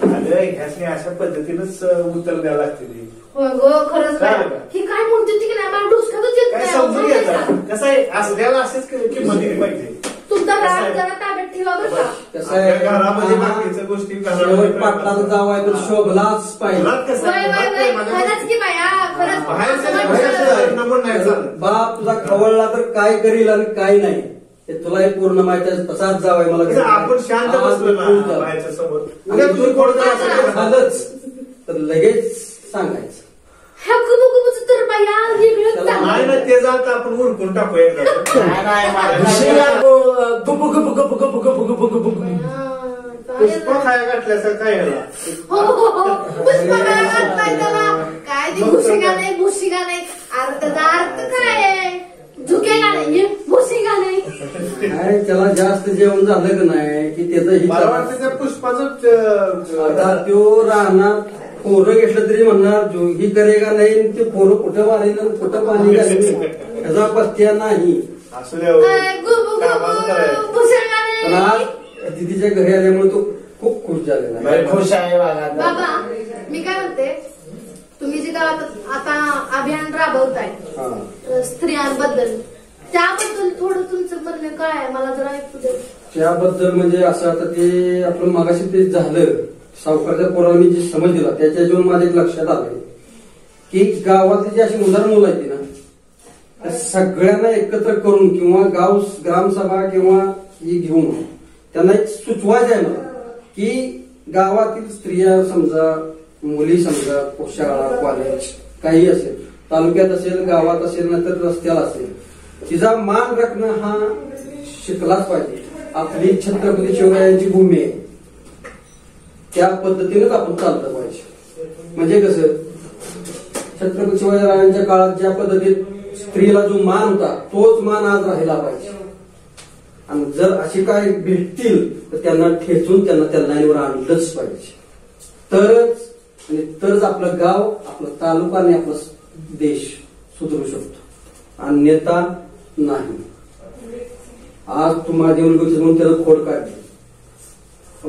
अगं ह्यासने अशा पद्धतीनंच उत्तर द्यावं लागते ती. होय गो, खरंच काय काय? ही काय म्हणते ती की नाही मला डोसक्यातच येत काय नाही. समजून अहो, घ्यायचं सांगा. कसं आहे असं द्यायला असेच किंमत दिली पाहिजे. तुमचा कसं आहे? राग जरा ताब्यात ठेवा बरं का. कसं आहे आपल्या घरामध्ये बाकीच्या गोष्टी शेवट पाटलाचा जावाय तर शोभलाच पाहिजे. घरात कसं वय आहे? वय घरात वय माझ्या खरंच की बाया खरंच बाहेरचं असं नाही, वाटतं. बाहेरचं नंबर नाही चालत. बाप तुझा खवळला तर काय करील आणि काय नाही हे तुलाही पूर्ण माहिती आहे. तसाच जावाय मला कसं आपण शांत आज बसलो ना बोलतो. बाहेरच्या समोर आणि उद्या तुझं तुझं कोण कोण जर असं झालंच तर लगेच सांगायचं. ह्या कुबुकुबुचं तर बाया वेगळंच त्याला चाललंय. नाही ना ते जात आपण उरकून टाकू एकदा. नाही, नाही, मला गुपु गुपु गुपु गुपु गुपु गुपु गुपु गुपु. पुष्प खाया घातल्यासारखं काय ह्याला? हो हो हो पुष्पा काय घातलाय त्याला काय ती भुशिका नाही भुशिका नाही अरे त्याचा अर्थ काय आहे झुकेगा नाही भुशिका नाही. काय त्याला जास्त जेवण झालं का नाही की त्याचं ही मला वाटतं त्या पुष्पाचं आता तो राहणार पोरं घेतलं तरी म्हणणार जो ही करेगा नाही आणि ते पोरं कुठं मारेल आणि कुठं पाणी घालेल त्याचा पत्त्या नाही. असू द्या हो. गुबु कामाचं करायचं. गुबु भुशिका पण नाही. आज दिदीच्या घरी आल्यामुळे तो खूप खुश झालेला आहे. लय खुश आहे बघा. बाबा मी काय म्हणते तुम्ही जे गावात आता अभियान राबवताय हा. स्त्रियांबद्दल त्याबद्दल थोडं तुमचं म्हणणं काय आहे मला जरा ऐकू द्या. त्याबद्दल म्हणजे असं आता ते आपलं मागाशी ते झालं सावकारच्या पोरांनी जी समज दिला त्याच्यातून माझ्या एक लक्षात आलं की गावातली जी अशी उदाहरण मुलं आहेत ना त्या सगळ्यांना एकत्र करून किंवा गाव ग्रामसभा किंवा ही घेऊन त्यांना एक सुचवायचं आहे मला की गावातील स्त्रिया समजा मुली समजा शाळा कॉलेज काही असेल तालुक्यात असेल गावात असेल नंतर रस्त्याला असेल तिचा मान राखणं हा शिकलाच पाहिजे. आपली छत्रपती शिवरायांची भूमी आहे त्या पद्धतीनेच आपण चाललं पाहिजे. म्हणजे कसं छत्रपती शिवरायांच्या काळात ज्या पद्धतीत स्त्रीला जो मान होता तोच मान आज राहिला पाहिजे. आणि जर अशी काय भेटतील तर त्यांना ठेचून त्यांना त्या लाईनवर आणलंच पाहिजे. तरच आपलं गाव आपलं तालुका आणि आपला देश सुधरू शकतो. अन्यथा नाही. आज तू माझी मुलगी म्हणून त्याला खोड काढली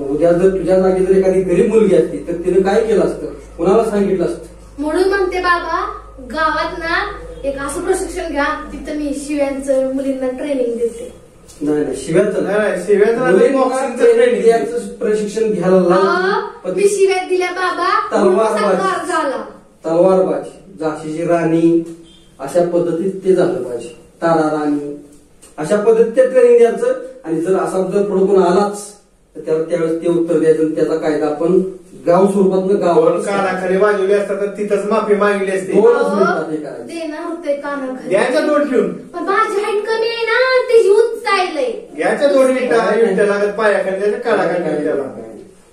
उद्या जर तुझ्या जागी जर एखादी गरीब मुलगी असती तर तिने काय केलं असतं कुणाला सांगितलं असतं. म्हणून म्हणते बाबा गावात ना एक असं प्रशिक्षण घ्या तिथं मी शिव्यांचं मुलींना ट्रेनिंग देते. नाही शिव्याचं नाही, शिव्याचं नाही, मुलींना बॉक्सिंगचं training training. द्यायचं प्रशिक्षण घ्यायला लावून मी शिव्या दिल्या बाबा तलवारबाजी. झाला. तलवारबाजी झाशीची राणी अशा पद्धतीत ते झालं पाहिजे. तारा राणी अशा पद्धतीत ते ट्रेनिंग द्यायचं. आणि जर असा जर पुढे कोण आलाच तर त्याला त्यावेळेस ते उत्तर द्यायचं आणि त्याचा कायदा आपण गाव स्वरूपात गावावर कानाखाली वाजवली असतात तर तिथंच माफी मागली असते. दोनच मिनिटात हे करायचं. देणार होते कानाखाली घ्यायच्या दोन ठेवून पण माझी हाईट कमी आहे ना ते उंचायलंय. घ्यायच्या दोन मिनिटं लागत पायाखाली त्याच्या कानाखाली त्याला.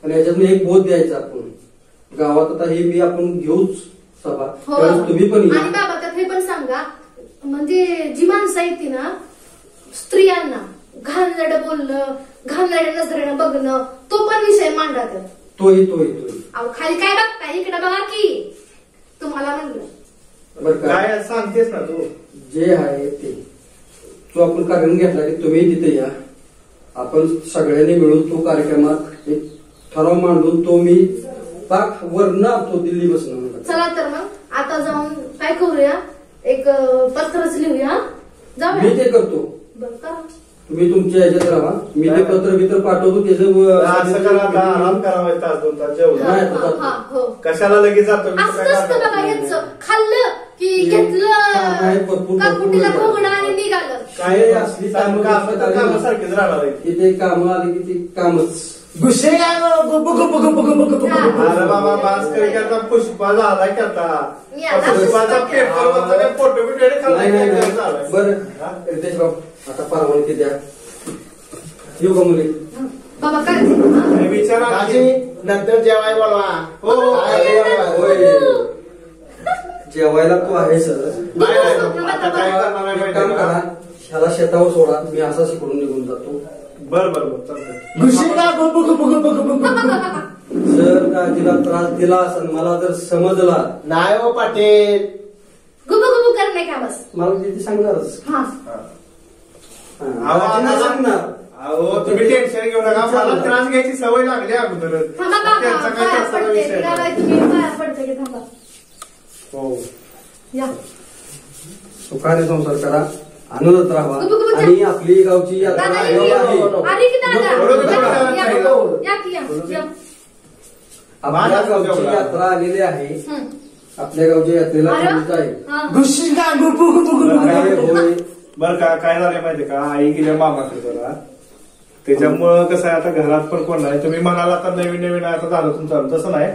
पण याच्यातून एक बोध द्यायचा आपण गावात आता हे मी आपण घेऊच सभा हो त्यावेळेस तुम्ही पण आणि या. बाबा त्यात हे पण सांगा म्हणजे जी माणसं आहेत ती ना स्त्रियांना घाणेरडं बोलणं घाणेरड्या नजरेनं बघणं तो पण विषय मांडला त्यात. तोही अहो खाली काय बघताय इकडे बघा की तुम्हाला म्हणलं बरं का काय सांगतेस ना तू. जे आहे ते जो आपण कार्यक्रम घेतला की तुम्ही तिथे या आपण सगळ्यांनी मिळून तो कार्यक्रमात एक ठराव मांडून तो मी पाक वर्ण तो दिल्ली बसणं. चला तर मग आता जाऊन काय करूया एक पत्रच लिहूया मी जाऊया. ते करतो बरं का तुम्ही तुमच्या ह्याच्यात राहा मी ते पत्र बित्र पाठवतो असं करा आता आराम करावा तास दोन तास जेवण. हा, हा, हा, हो. कशाला लगेच जातो मी असं काय नसतं बघा करणार? यांचं खाल्लं की काम आहे, घेतलं भरपूर काकुटीला वेळ भोगणं आणि निघालं. काय असली कामं कामासारखीच राहणार आहे. की ते कामं आली की ते कामच गुस्से अरे बाबा बास कर की आता पुष्पा झाला की आता मी आता पुष्पाचा पुष्पा पेपरवरचा काय फोटो बिटो खाल्लाय नाही काय नाही झालाय? बरं रितेश बाबू आता परवानगी द्या येऊ का मुली. बाबा काय हा? हे विचारा राजी नंतर जेवाय बोलवा. हो, काय बोलवा? होय. जेवायला तू आहे सर नाही, नाही, आता काय करणार आहे एक काम माहिती करा आहे का? ह्याला शेतावर सोडा मी असा शिकडून निघून जातो. बर बर बर चालतंय. गुस्से का गुप गुप गुप गुप गुप गुप. जर का तिला त्रास दिला असेल मला जर समजला नाही हो पाटील. गुबु गुबु करणे का बस मला तिथे सांगणारच हा हा, आजी नाही सांगणार अहो तुम्ही टेन्शन घेऊ नका, मला त्रास घ्यायची सवय लागली अगोदरच. थांबा काका, त्यांचा काय पाया त्रासाचा पडते. विषय तिला नाही. बाई तुम्ही पाया पडते की थांबा. हो या. सुखाने संसार करा, आनंदात राहा गुबु गुबु आणि आपली गावची यात्रा दादा, येऊ लागली. आली की दादा? या, या, या. आपल्या गावची यात्रा आलेली आहे. हं. आपल्या गावच्या यात्रेला अरे, चालूच आहे. हा. काय होय बरं का, काय झालंय माहितीये का, आई गेल्या मामाकडे जरा, त्याच्यामुळं कसं आहे आता घरात पण कोण नाही. तुम्ही म्हणाला आता नवीन नवीन आता झालं तुमचं, तसं नाही.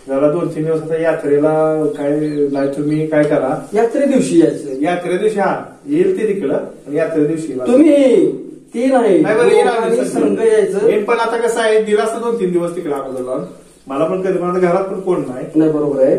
जरा 2-3 दिवस आता यात्रेला काय नाही, तुम्ही काय करा, यात्रे दिवशी यायचं. यात्रे दिवशी हा येईल ते तिकडं आणि यात्रे दिवशी येईल. तुम्ही ते नाही नाही बरं, येईल आम्ही दोघांनी संघ यायचं. येईल, पण आता कसं आहे, दिला असतं 2-3 दिवस तिकडे अगोदर लावून. मला पण कधी पण आता घरात पण कोण नाही. नाही बरोबर आहे,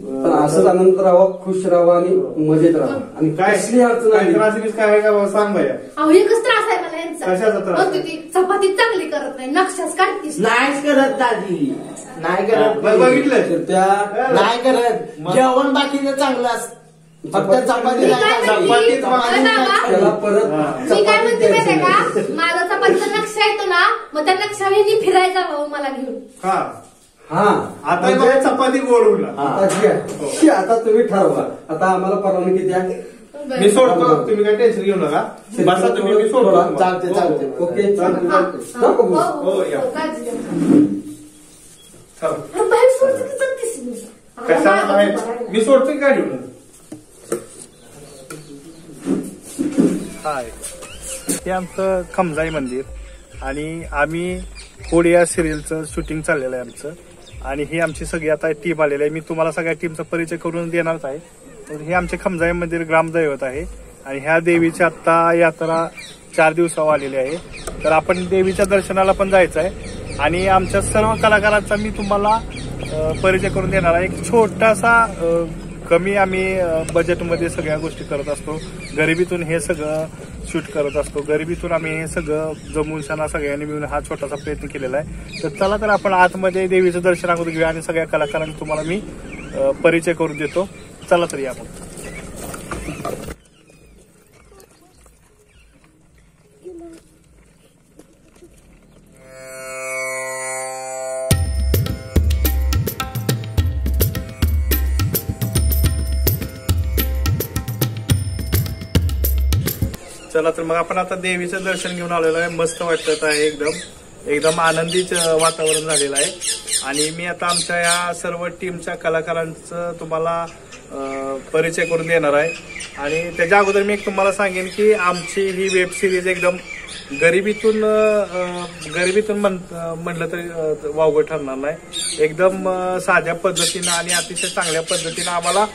पण असंच आनंद राहावा, खुश राहावा आणि मजेत राहावा. आणि काय कसली अडचण काय आली त्रास बीस काय आहे का बाबा, सांग बाया. अहो एकच त्रास आहे मला यांचा. कशाचा त्रास? म्हणते ती चपाती चांगली करत नाही, नक्षाच काढतीस. नाहीच करत दादी, नाही करत. बघितलं त्या नाही करत. जेवण बाकीचं चांगलं असत, फक्त चपाती मी नाही काय चांगली. म्हणते? चपातीच अरे बाबा, त्याला परत मी काय म्हणते माहितीये का, माझा चपातीचा नक्षा येतो ना, मग त्या नक्षाने फिरायला जावं मला घेऊन. हा हा आता बघा चपाती गोड उडला. आता ठीक आहे. आता तुम्ही ठरवा, आता आम्हाला परवानगी द्या. मी सोडतो, तुम्ही काय टेन्शन घेऊ नका. बसा तुम्ही, मी सोडतो तुम्हाला. चालते चालते. ओके चालते, हा, चालते. हा, बघू. हो, या. काळजी घ्या. चला. अरे बाहेर सोडतं की चालतीस मी. कशाला आता बाहेर? मागं मी सोडतोय गाडी म्हणून. हाय, हे आमचं खमजाई मंदिर आणि आम्ही कोडी या सिरियलचं शूटिंग चाललेलं आहे आमचं. आणि ही आमची सगळी आता टीम आलेली आहे. मी तुम्हाला सगळ्या टीमचा परिचय करून देणारच आहे. तर हे आमचे खमजाई मंदिर ग्रामदैवत आहे आणि ह्या देवीची आता यात्रा 4 दिवसावर आलेली आहे. तर आपण देवीच्या दर्शनाला पण जायचं आहे आणि आमच्या सर्व कलाकारांचा मी तुम्हाला परिचय करून देणार आहे. एक छोटासा कमी आम्ही बजेटमध्ये सगळ्या गोष्टी करत असतो. गरिबीतून हे सगळं शूट करत असतो. गरिबीतून आम्ही हे सगळं जमून सगळ्यांनी मिळून हा छोटासा प्रयत्न केलेला आहे. तर चला तर आपण आतमध्ये देवीचं दर्शन अगोदर घेऊया आणि सगळ्या कलाकारांना तुम्हाला मी परिचय करून देतो. चला तरी आपण. चला तर मग आपण आता देवीचं दर्शन घेऊन आलेलो आहे. मस्त वाटत आहे, एकदम आनंदीच वातावरण झालेलं आहे. आणि मी आता आमच्या या सर्व टीमच्या कलाकारांचं तुम्हाला परिचय करून देणार आहे. आणि त्याच्या अगोदर मी एक तुम्हाला सांगेन की आमची ही वेब सिरीज एकदम गरिबीतून म्हणलं तरी वावगं ठरणार नाही. एकदम साध्या पद्धतीनं आणि अतिशय चांगल्या पद्धतीनं आम्हाला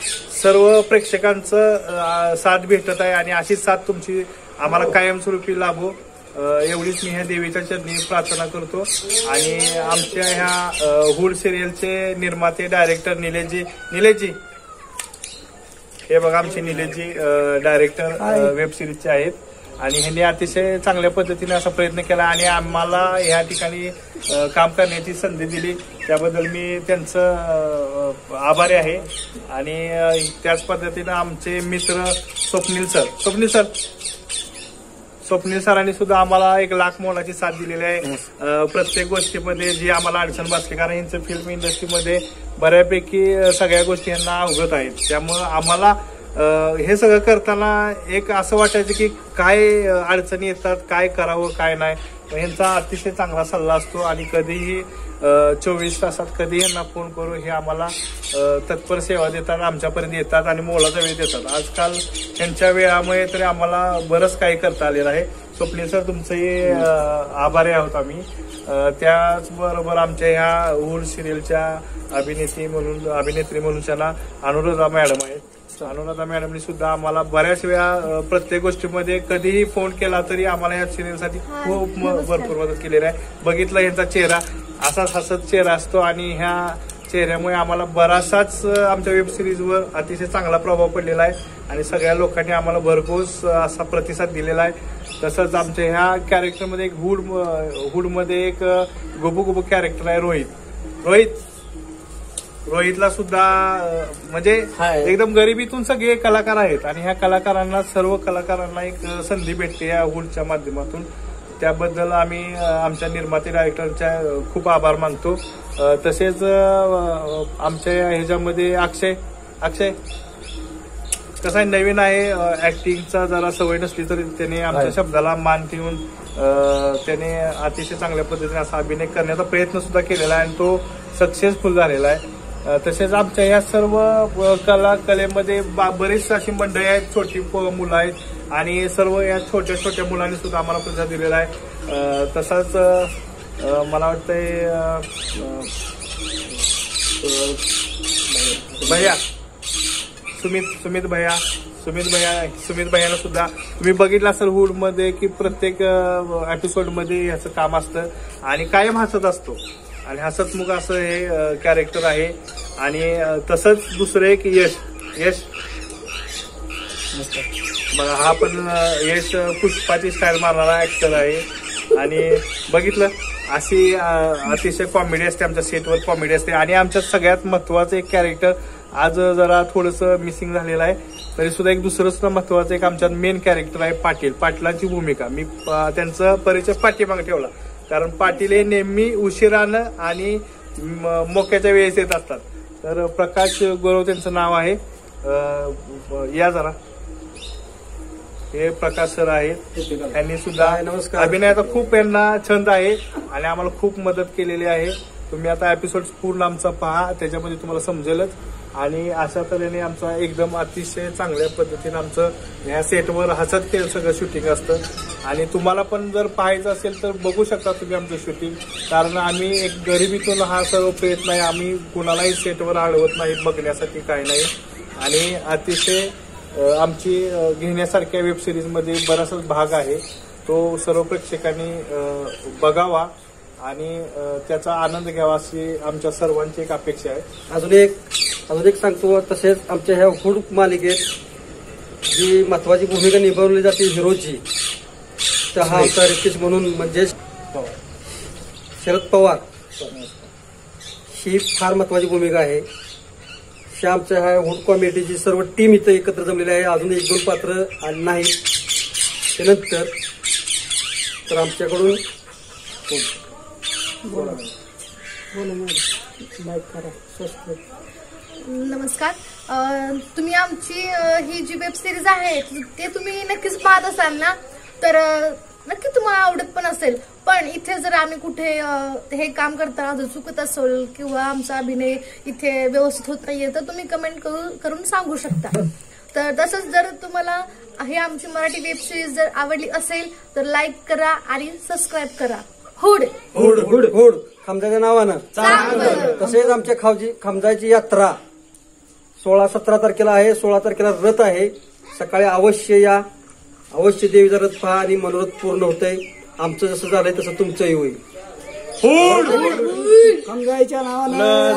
सर्व प्रेक्षकांचं साथ भेटत आहे आणि अशीच साथ तुमची आम्हाला कायमस्वरूपी लाभो एवढीच मी ह्या देवीच्या चरणी प्रार्थना करतो. आणि आमच्या ह्या हुड सिरियलचे निर्माते डायरेक्टर निलेशजी हे बघा आमचे निलेशजी डायरेक्टर वेब सिरीजचे आहेत आणि ह्यांनी अतिशय चांगल्या पद्धतीने असा प्रयत्न केला आणि आम्हाला या ठिकाणी काम करण्याची संधी दिली. त्याबद्दल मी त्यांचं आभारी आहे. आणि त्याच पद्धतीनं आमचे मित्र स्वप्नील सरांनी सुद्धा आम्हाला 1 लाख मोलाची साथ दिलेली आहे. प्रत्येक गोष्टीमध्ये जी आम्हाला अडचण बसली, कारण यांचं फिल्म इंडस्ट्रीमध्ये बऱ्यापैकी सगळ्या गोष्टी यांना अवगत आहेत. त्यामुळं आम्हाला हे सगळं करताना एक असं वाटायचं की काय अडचणी येतात, काय करावं काय नाही. यांचा अतिशय चांगला सल्ला असतो आणि कधीही 24 तासात कधी यांना फोन करू हे आम्हाला तत्पर सेवा देतात, आमच्यापर्यंत येतात आणि मोलाचा वेळ देतात. आजकाल त्यांच्या वेळामुळे तरी आम्हाला बरंच काही करता आलेलं आहे. स्वप्नील सर तुमचंही आभारी आहोत आम्ही. त्याचबरोबर आमच्या ह्या हुड सिरियलच्या अभिनेत्री म्हणून त्यांना अनुराधा मॅडम आहेत. अनुराधा मॅडमनी सुद्धा आम्हाला बऱ्याच वेळा प्रत्येक गोष्टीमध्ये कधीही फोन केला तरी आम्हाला या सिरियलसाठी खूप भरपूर मदत केलेली आहे. बघितलं यांचा चेहरा असाच हसत चेहरा असतो आणि ह्या चेहऱ्यामुळे आम्हाला बराचसाच आमच्या वेब सिरीजवर अतिशय चांगला प्रभाव पडलेला आहे आणि सगळ्या लोकांनी आम्हाला भरघोस असा प्रतिसाद दिलेला आहे. तसंच आमच्या ह्या कॅरेक्टरमध्ये एक हुडमध्ये एक गुबू कॅरेक्टर आहे रोहितला सुद्धा म्हणजे एकदम गरिबीतून सगळे कलाकार आहेत आणि ह्या सर्व कलाकारांना एक संधी भेटते या हुडच्या माध्यमातून. त्याबद्दल आम्ही आमच्या निर्माते डायरेक्टरच्या खूप आभार मानतो. तसेच आमच्या ह्याच्यामध्ये अक्षय कसं आहे, नवीन आहे, ऍक्टिंगचा जरा सवय नसली तरी त्याने आमच्या शब्दाला मान ठेवून त्याने अतिशय चांगल्या पद्धतीने असा अभिनय करण्याचा प्रयत्न सुद्धा केलेला आहे आणि तो सक्सेसफुल झालेला आहे. तसेच आमच्या या सर्व कलेमध्ये बरीच अशी मंडळी आहेत, छोटी मुलं आहेत आणि सर्व या छोट्या छोट्या मुलांनी सुद्धा आम्हाला प्रतिसाद दिलेला आहे. तसाच मला वाटतंय भैया सुमित भैयाला सुद्धा तुम्ही बघितलं असेल हुड मध्ये की प्रत्येक एपिसोड मध्ये याचं काम असतं आणि कायम हसत असतो आणि हसतमुख असं हे कॅरेक्टर आहे. आणि तसंच दुसरं एक यश बघा, हा पण यश पुष्पाची स्टाईल मारणारा ऍक्टर आहे आणि बघितलं अशी अतिशय कॉमेडी असते, आमच्या सेटवर कॉमेडी असते. आणि आमच्या सगळ्यात महत्वाचं एक कॅरेक्टर आज जरा थोडंसं मिसिंग झालेलं आहे, तरी सुद्धा एक दुसरं सुद्धा महत्वाचं एक आमच्यात मेन कॅरेक्टर आहे पाटलांची भूमिका. मी त्यांचा परिचय पाठीमागे ठेवला कारण पाटील हे नेहमी उशिरानं आणि मोक्याच्या वेळेस येत असतात. तर प्रकाश गोरव त्यांचं नाव आहे. या जरा, हे प्रकाश सर आहेत, त्यांनी सुद्धा अभिनयाचा खूप यांना छंद आहे आणि आम्हाला खूप मदत केलेली आहे. तुम्ही आता एपिसोड पूर्ण आमचा पहा, त्याच्यामध्ये तुम्हाला समजेलच. आणि अशा तऱ्हेने आमचा एकदम अतिशय चांगल्या पद्धतीने आमचं ह्या सेटवर हसत खेळ सगळं शूटिंग असतं. आणि तुम्हाला पण जर पाहायचं असेल तर बघू शकता तुम्ही आमचं शूटिंग, कारण आम्ही एक गरिबीतून हा सर्व प्रयत्न आहे. आम्ही कुणालाही सेटवर अडवत नाही, बघण्यासाठी काही नाही. आणि अतिशय आमची घेण्यासारख्या वेबसिरीजमध्ये बराचसाच भाग आहे, तो सर्व प्रेक्षकांनी बघावा आणि त्याचा आनंद घ्यावा अशी आमच्या सर्वांची एक अपेक्षा आहे. अजून एक सांगतो, तसेच आमच्या ह्या हुड मालिकेत जी महत्वाची भूमिका निभावली जाते हिरोची, तर हा आमचा रितेश म्हणून म्हणजे शरद पवार ही फार महत्वाची भूमिका आहे. ह्या आमच्या ह्या हुड कॉमेडीची सर्व टीम इथं एकत्र जमलेली आहे. अजून 1-2 पात्र आली नाहीत त्यानंतर तर आमच्याकडून नमस्कार. तुम्ही आमची ही जी वेब सिरीज आहे ते तुम्ही नक्कीच पाहत असाल ना, तर नक्की तुम्हाला आवडत पण असेल. पण इथे जर आम्ही कुठे हे काम करताना जर चुकत असेल किंवा आमचा अभिनय इथे व्यवस्थित होत नाहीये तर तुम्ही कमेंट करून सांगू शकता. तर तसंच जर तुम्हाला हे आमची मराठी वेब सिरीज जर आवडली असेल तर लाईक करा आणि सबस्क्राईब करा. हुड हुड हुड हुड खमजाच्या नावानं. तसेच आमच्या खमजाची यात्रा 16-17 तारखेला आहे. 16 तारखेला रथ आहे. सकाळी अवश्य या, अवश्य देवीचा रथ पहा आणि मनोरथ पूर्ण होतंय. आमचं जसं झालंय तसं तुमचंही होईल. खमजाच्या नावानं